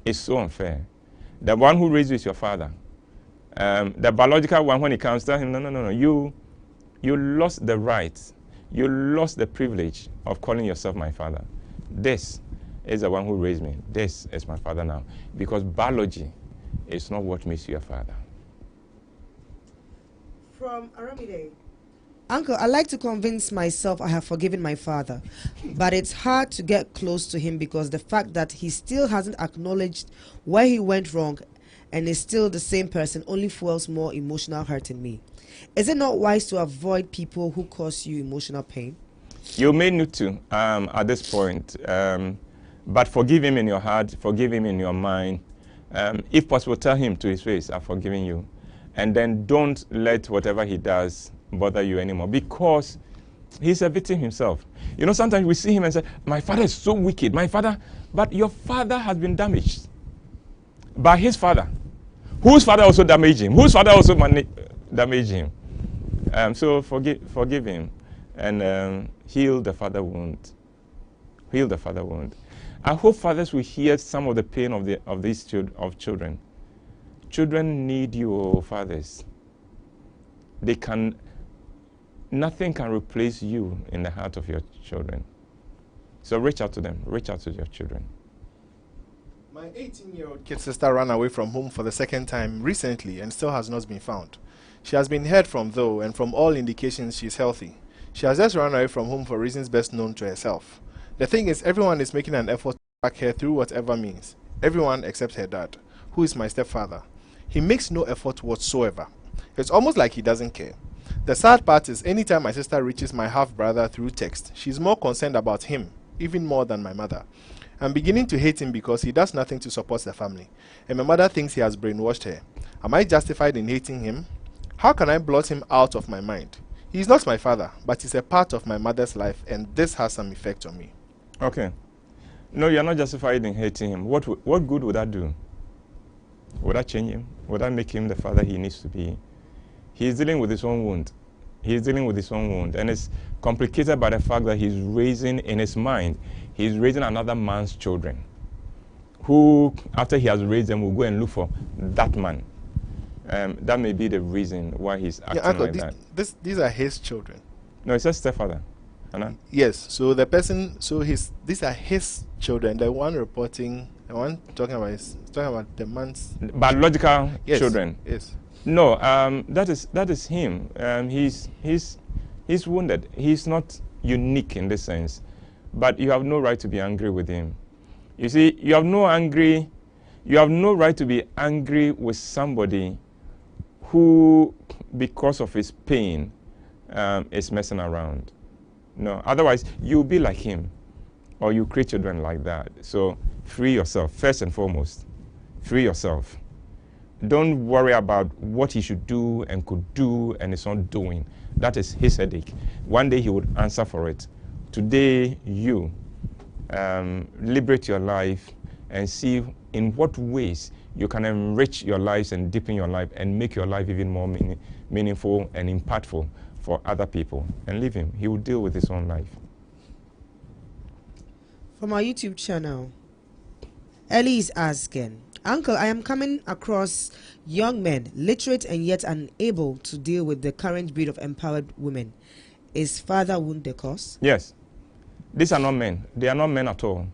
It's so unfair. The one who raised you is your father. The biological one, when he comes, tell him, no. You lost the right. You lost the privilege of calling yourself my father. This is the one who raised me. This is my father now. Because biology is not what makes you a father. From Aramide. Uncle, I like to convince myself I have forgiven my father, but it's hard to get close to him because the fact that he still hasn't acknowledged where he went wrong and is still the same person only fuels more emotional hurt in me. Is it not wise to avoid people who cause you emotional pain? You may need to at this point, but forgive him in your heart, forgive him in your mind. If possible, tell him to his face, I've forgiven you. And then don't let whatever he does bother you anymore, because he's a victim himself. You know, sometimes we see him and say, my father is so wicked, my father, but your father has been damaged by his father, whose father also damaged him, whose father also damaged him. So forgive him and heal the father wound. Heal the father wound. I hope fathers will hear some of the pain of these children. Children need you, fathers. Nothing can replace you in the heart of your children. So reach out to them. Reach out to your children. My 18-year-old kid sister ran away from home for the second time recently and still has not been found. She has been heard from though, and from all indications she's healthy. She has just run away from home for reasons best known to herself. The thing is, everyone is making an effort to track her through whatever means. Everyone except her dad, who is my stepfather. He makes no effort whatsoever. It's almost like he doesn't care. The sad part is, anytime my sister reaches my half-brother through text, she's more concerned about him, even more than my mother. I'm beginning to hate him because he does nothing to support the family, and my mother thinks he has brainwashed her. Am I justified in hating him? How can I blot him out of my mind? He's not my father, but he's a part of my mother's life, and this has some effect on me. Okay. No, you're not justified in hating him. What good would that do? Would that change him? Would that make him the father he needs to be? He's dealing with his own wound. He's dealing with his own wound. And it's complicated by the fact that he's raising in his mind, he's raising another man's children, who, after he has raised them, will go and look for that man. That may be the reason why he's acting Uncle, like that. These are his children. No, it's a stepfather. Anna? Yes. So the person, these are his children. The one reporting, the one talking about the man's biological children. Yes. No, that is him. He's wounded. He's not unique in this sense, but you have no right to be angry with him. You see, you have no right to be angry with somebody who, because of his pain, is messing around. No, otherwise you'll be like him, or you create children like that. So free yourself, first and foremost. Free yourself. Don't worry about what he should do and could do and is not doing. That is his headache. One day he would answer for it. Today, you liberate your life and see in what ways you can enrich your lives and deepen your life and make your life even more meaningful and impactful for other people. And leave him. He will deal with his own life. From our YouTube channel, Ellie is asking, Uncle, I am coming across young men, literate and yet unable to deal with the current breed of empowered women. Is father wound the cause? Yes. These are not men. They are not men at all.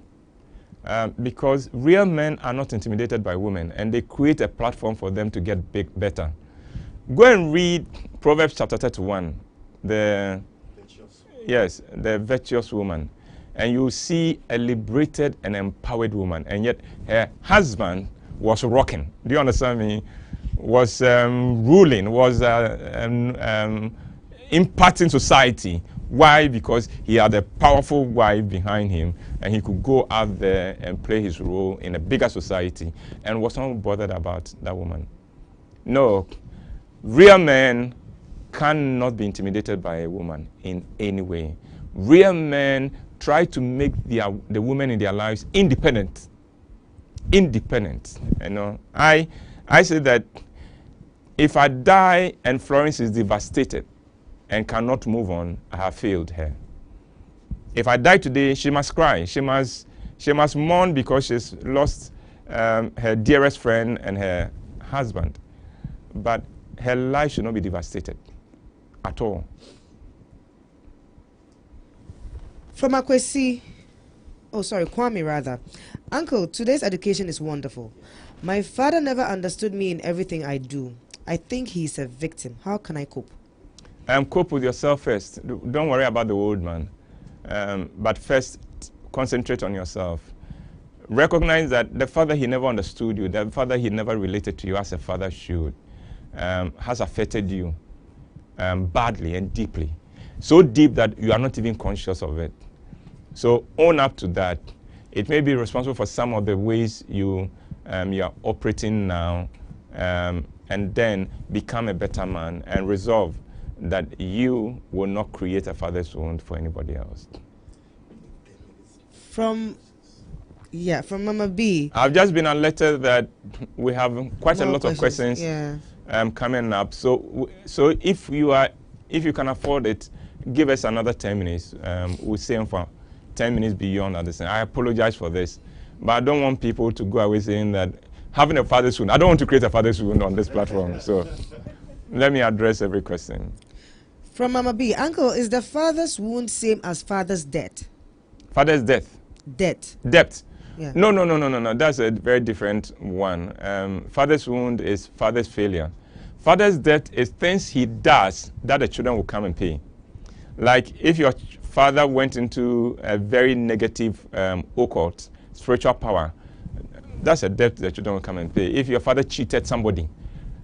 Because real men are not intimidated by women, and they create a platform for them to get better. Go and read Proverbs chapter 31, the virtuous woman. And you see a liberated and empowered woman, and yet her husband was rocking. Do you understand me? Was ruling, was impacting society. Why? Because he had a powerful wife behind him, and he could go out there and play his role in a bigger society, and was not bothered about that woman. No, real men cannot be intimidated by a woman in any way. Real men try to make the women in their lives independent. Independent. You know, I say that if I die and Florence is devastated and cannot move on, I have failed her. If I die today, she must cry. She must mourn because she's lost her dearest friend and her husband. But her life should not be devastated at all. From Kwame rather. Uncle, today's education is wonderful. My father never understood me in everything I do. I think he's a victim. How can I cope? Cope with yourself first. Don't worry about the old man. But first, concentrate on yourself. Recognize that the father, he never understood you. The father, he never related to you as a father should. Has affected you badly and deeply. So deep that you are not even conscious of it. So own up to that. It may be responsible for some of the ways you are operating now, and then become a better man and resolve that you will not create a father's wound for anybody else. From Mama B. I've just been alerted that we have quite a lot of questions coming up. So if you can afford it, give us another 10 minutes. We'll stay on for 10 minutes beyond that. I apologize for this, but I don't want people to go away saying that having a father's wound. I don't want to create a father's wound on this platform. So let me address every question. From Mama B, Uncle, is the father's wound same as father's debt? Father's death? Debt. Yeah. No. That's a very different one. Father's wound is father's failure. Father's debt is things he does that the children will come and pay. Like if your father went into a very negative occult, spiritual power, that's a debt the children will come and pay. If your father cheated somebody,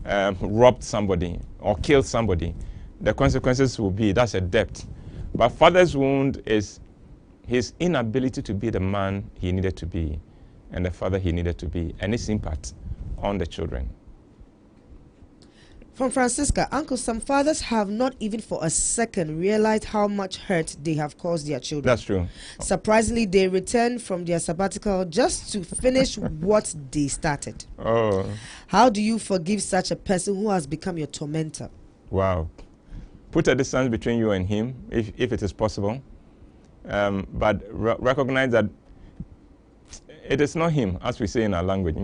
robbed somebody, or killed somebody, the consequences will be, that's a debt. But father's wound is his inability to be the man he needed to be and the father he needed to be, and its impact on the children. From Francisca, Uncle, some fathers have not even for a second realized how much hurt they have caused their children. That's true. Surprisingly, they return from their sabbatical just to finish what they started. Oh. How do you forgive such a person who has become your tormentor? Wow. Put a distance between you and him, if it is possible. But recognize that it is not him, as we say in our language.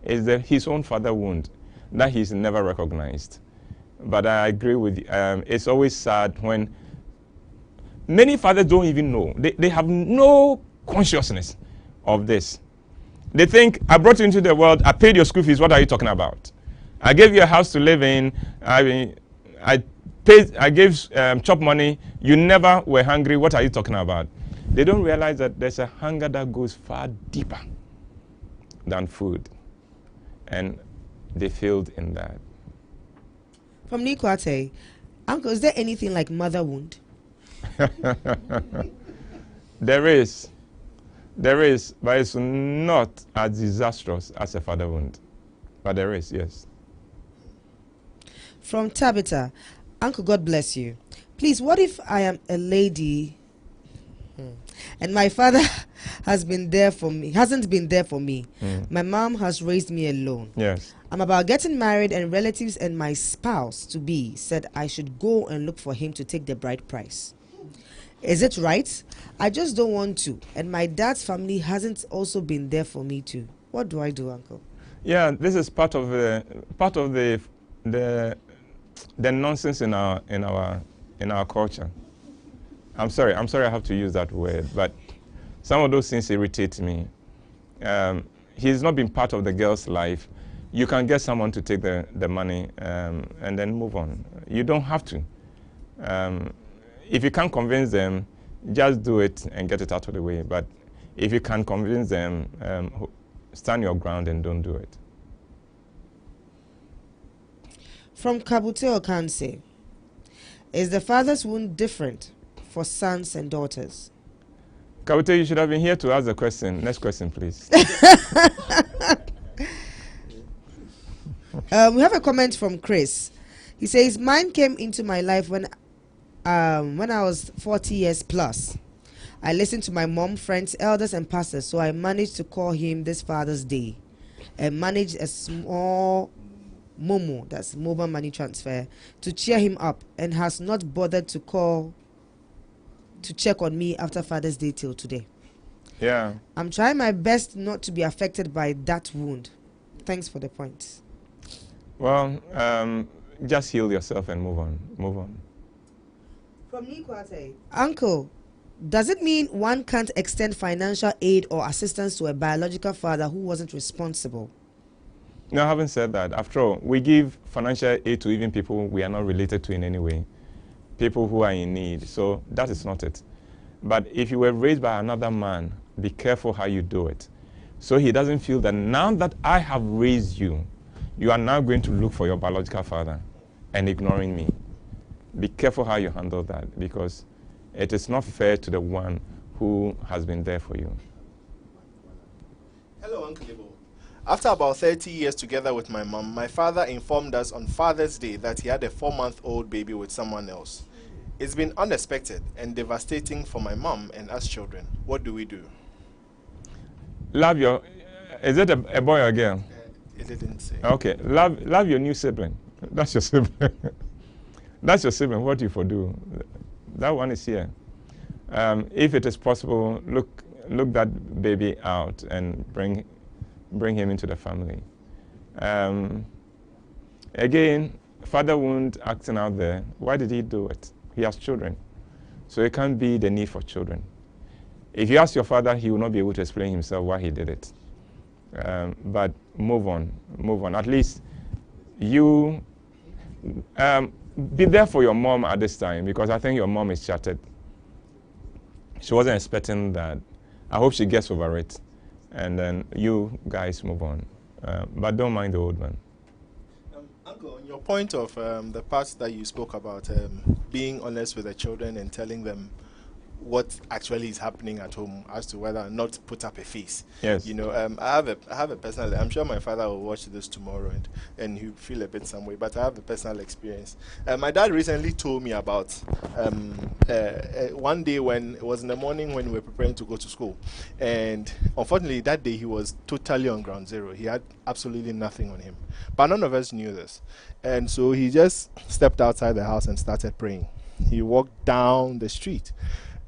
It's his own father wound that he's never recognized. But I agree with you. It's always sad when many fathers don't even know. They have no consciousness of this. They think, I brought you into the world, I paid your school fees, what are you talking about? I gave you a house to live in, I gave chop money, you never were hungry, what are you talking about? They don't realize that there's a hunger that goes far deeper than food. And they failed in that. From WHYTE, Uncle, is there anything like mother wound? There is, but it's not as disastrous as a father wound. But there is, yes. From Tabitha, Uncle, God bless you. Please, what if I am a lady and my father hasn't been there for me? My mom has raised me alone. Yes. I'm about getting married and relatives and my spouse to be said I should go and look for him to take the bride price. Is it right? I just don't want to, and my dad's family hasn't also been there for me too. What do I do, Uncle? Yeah, this is part of the nonsense in our culture. I'm sorry I have to use that word, but some of those things irritate me. He's not been part of the girl's life. You can get someone to take the money and then move on. You don't have to. If you can't convince them, just do it and get it out of the way. But if you can convince them, stand your ground and don't do it. From Kabute Okanse, is the father's wound different for sons and daughters? Kabute, you should have been here to ask the question. Next question, please. We have a comment from Chris. He says, mine came into my life when I was 40 years plus. I listened to my mom, friends, elders, and pastors, so I managed to call him this Father's Day and manage a small Momo, that's mobile money transfer, to cheer him up, and has not bothered to call to check on me after Father's Day till today. Yeah. I'm trying my best not to be affected by that wound. Thanks for the point. Well, just heal yourself and move on. Move on. From Nikwate, Uncle, does it mean one can't extend financial aid or assistance to a biological father who wasn't responsible? No, I haven't said that. After all, we give financial aid to even people we are not related to in any way, people who are in need. So that is not it. But if you were raised by another man, be careful how you do it. So he doesn't feel that now that I have raised you, you are now going to look for your biological father and ignoring me. Be careful how you handle that, because it is not fair to the one who has been there for you. Hello, Uncle Ibo. After about 30 years together with my mom, my father informed us on Father's Day that he had a 4-month-old baby with someone else. It's been unexpected and devastating for my mom and us children. What do we do? Love your... Is it a boy or a girl? It didn't say. Okay. Love your new sibling. That's your sibling. That's your sibling. What do you do? That one is here. If it is possible, look that baby out and bring him into the family. Again, father wound acting out there. Why did he do it? He has children. So it can't be the need for children. If you ask your father, he will not be able to explain himself why he did it. But move on. At least you be there for your mom at this time, because I think your mom is shattered. She wasn't expecting that. I hope she gets over it. And then you guys move on. But don't mind the old man. Uncle, on your point of the part that you spoke about, being honest with the children and telling them what actually is happening at home as to whether or not to put up a face. Yes. You know, I have a personal, I'm sure my father will watch this tomorrow and he'll feel a bit some way, but I have a personal experience. My dad recently told me about one day when it was in the morning when we were preparing to go to school, and unfortunately that day he was totally on ground zero. He had absolutely nothing on him, but none of us knew this, and so he just stepped outside the house and started praying. He walked down the street,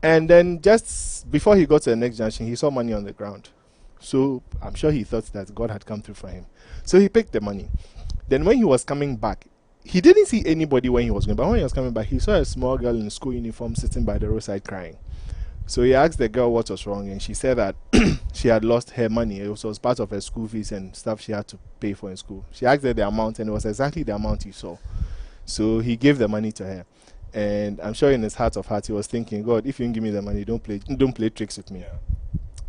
and then just before he got to the next junction, he saw money on the ground. So I'm sure he thought that God had come through for him. So he picked the money. Then when he was coming back, he didn't see anybody when he was going, but when he was coming back, he saw a small girl in school uniform sitting by the roadside crying. So he asked the girl what was wrong, and she said that she had lost her money. It was part of her school fees and stuff she had to pay for in school. She asked her the amount, and it was exactly the amount he saw. So he gave the money to her. And I'm sure in his heart of hearts he was thinking, God, if you don't give me the money, don't play tricks with me.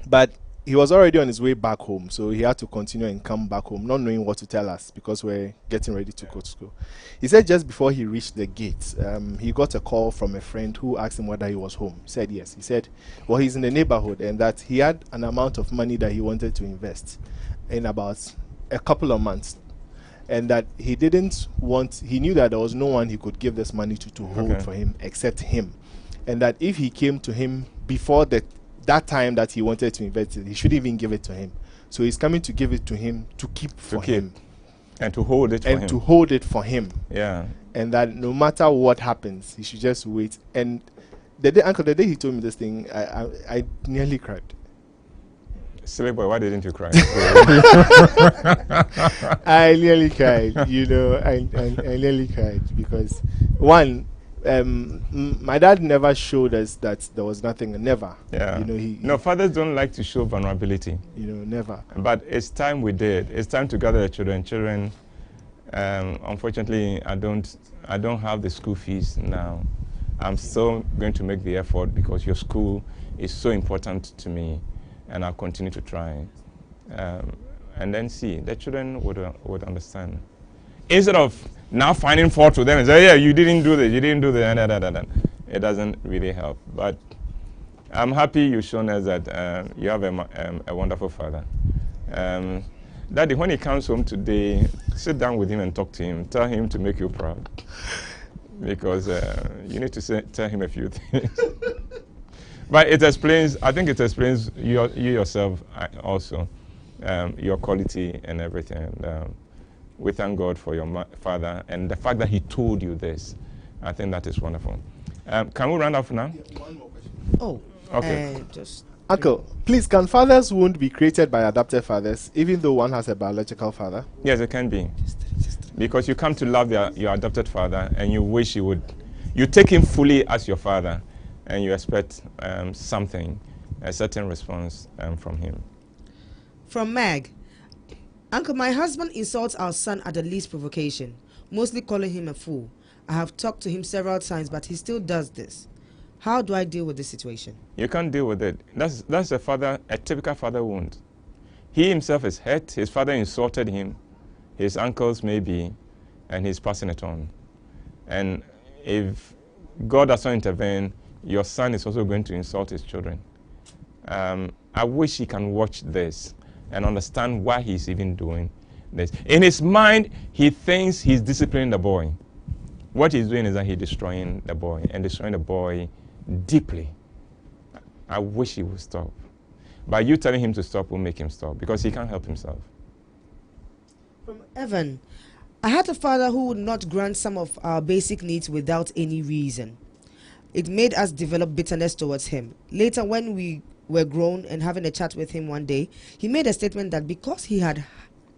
But he was already on his way back home, so he had to continue and come back home, not knowing what to tell us because we're getting ready to go to school. He said just before he reached the gate, he got a call from a friend who asked him whether he was home. He said yes. He said, well, he's in the neighborhood and that he had an amount of money that he wanted to invest in about a couple of months. And that he knew that there was no one he could give this money to hold for him except him. And that if he came to him before that time that he wanted to invest it, he shouldn't even give it to him. So he's coming to give it to him to keep for him. And to hold it for him. And to hold it for him. Yeah. And that no matter what happens, he should just wait. And the day he told me this thing, I nearly cried. Silly boy, why didn't you cry? I nearly cried, you know. I nearly cried because, one, my dad never showed us that there was nothing. Never. Yeah. You know, no, fathers don't like to show vulnerability. You know, never. But it's time we did. It's time to gather the children. Children, unfortunately, I don't have the school fees now. I'm still going to make the effort because your school is so important to me. And I'll continue to try. And then see, the children would understand. Instead of now finding fault with them and say, yeah, you didn't do this, and it doesn't really help. But I'm happy you've shown us that you have a wonderful father. Daddy, when he comes home today, sit down with him and talk to him. Tell him to make you proud. Because you need to tell him a few things. But it explains, I think it explains you yourself also, your quality and everything. And, we thank God for your father and the fact that he told you this. I think that is wonderful. Can we round off now? Yeah, one more question. Oh, okay. Uncle, please, can fathers wound be created by adopted fathers, even though one has a biological father? Yes, it can be. Because you come to love your adopted father and you wish you take him fully as your father. And you expect something, a certain response from him. From Meg. Uncle, my husband insults our son at the least provocation, mostly calling him a fool. I have talked to him several times, but he still does this. How do I deal with this situation? You can't deal with it. That's a typical father wound. He himself is hurt. His father insulted him. His uncles maybe, and he's passing it on. And if God does not intervene, your son is also going to insult his children. I wish he can watch this and understand why he's even doing this. In his mind, he thinks he's disciplining the boy. What he's doing is that he's destroying the boy and destroying the boy deeply. I wish he would stop. But you telling him to stop will make him stop because he can't help himself. From Evan. I had a father who would not grant some of our basic needs without any reason. It made us develop bitterness towards him. Later, when we were grown and having a chat with him one day, he made a statement that because he had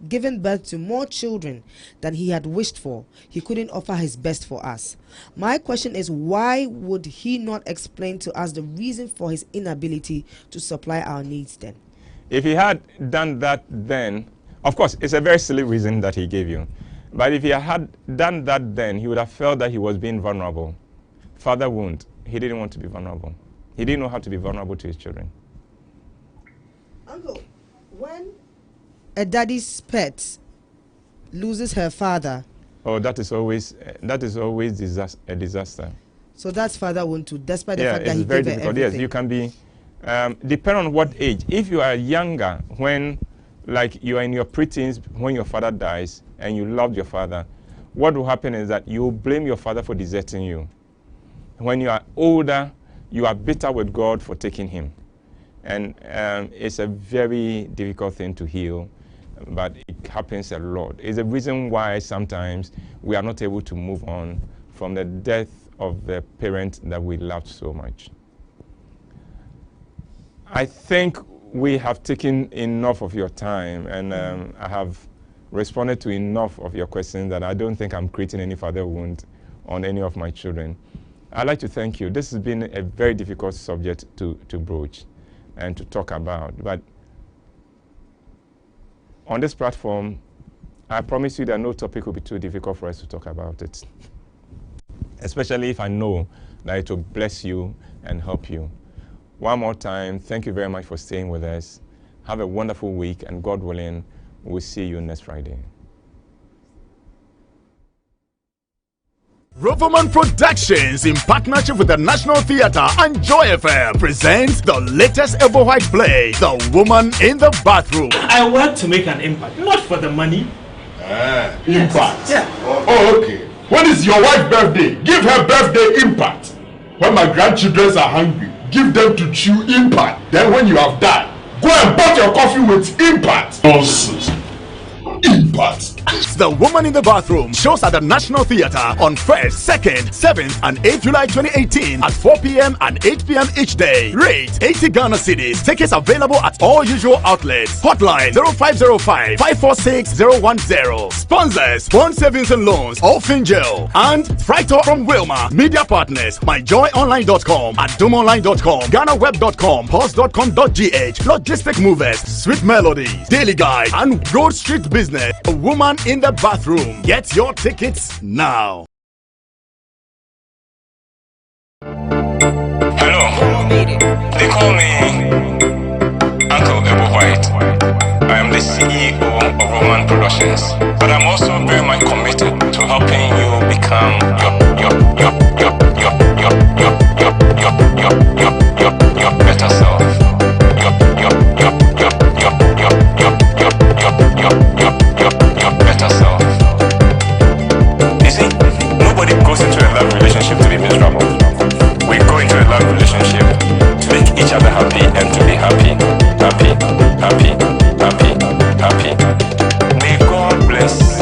given birth to more children than he had wished for, he couldn't offer his best for us. My question is, why would he not explain to us the reason for his inability to supply our needs then? If he had done that then, of course, it's a very silly reason that he gave you. But if he had done that then, he would have felt that he was being vulnerable. Father wound. He didn't want to be vulnerable. He didn't know how to be vulnerable to his children. Uncle, when a daddy's pet loses her father... Oh, that is always a disaster. So that's father wound too, despite the Yeah, fact that it's he very gave her difficult. Yes, everything. you can be, depend on what age. If you are younger, when, like you are in your preteens, when your father dies, and you loved your father, what will happen is that you blame your father for deserting you. When you are older, you are bitter with God for taking him. And it's a very difficult thing to heal, but it happens a lot. It's the reason why sometimes we are not able to move on from the death of the parent that we loved so much. I think we have taken enough of your time, and I have responded to enough of your questions that I don't think I'm creating any further wound on any of my children. I'd like to thank you. This has been a very difficult subject to broach and to talk about. But on this platform, I promise you that no topic will be too difficult for us to talk about it, especially if I know that it will bless you and help you. One more time, thank you very much for staying with us. Have a wonderful week, and God willing, we'll see you next Friday. Roverman Productions, in partnership with the National Theatre and Joy FM, presents the latest ever white play, The Woman in the Bathroom. I work to make an impact, not for the money. Impact. Yeah. Oh, okay. When is your wife's birthday? Give her birthday impact. When my grandchildren are hungry, give them to chew impact. Then when you have died, go and bought your coffee with impact. Nonsense. Impact. The Woman in the Bathroom shows at the National Theatre on 1st, 2nd, 7th and 8th July 2018 at 4 p.m. and 8 p.m. each day. Rate 80 Ghana cedis. Tickets available at all usual outlets. Hotline 0505 546 010. Sponsors Bond Savings and Loans, Allfingel, and Frightor from Wilma. Media partners myjoyonline.com, adumonline.com, GhanaWeb.com, Pulse.com.gh, Logistic Movers, Sweet Melodies, Daily Guide, and Gold Street Business. A Woman in the Bathroom. Get your tickets now. Hello. They call me Uncle WHYTE. I am the CEO of Roman Productions, but I'm also very much committed to helping you become your better self. Your better self. You see, nobody goes into a love relationship to be miserable. We go into a love relationship to make each other happy and to be happy. May God bless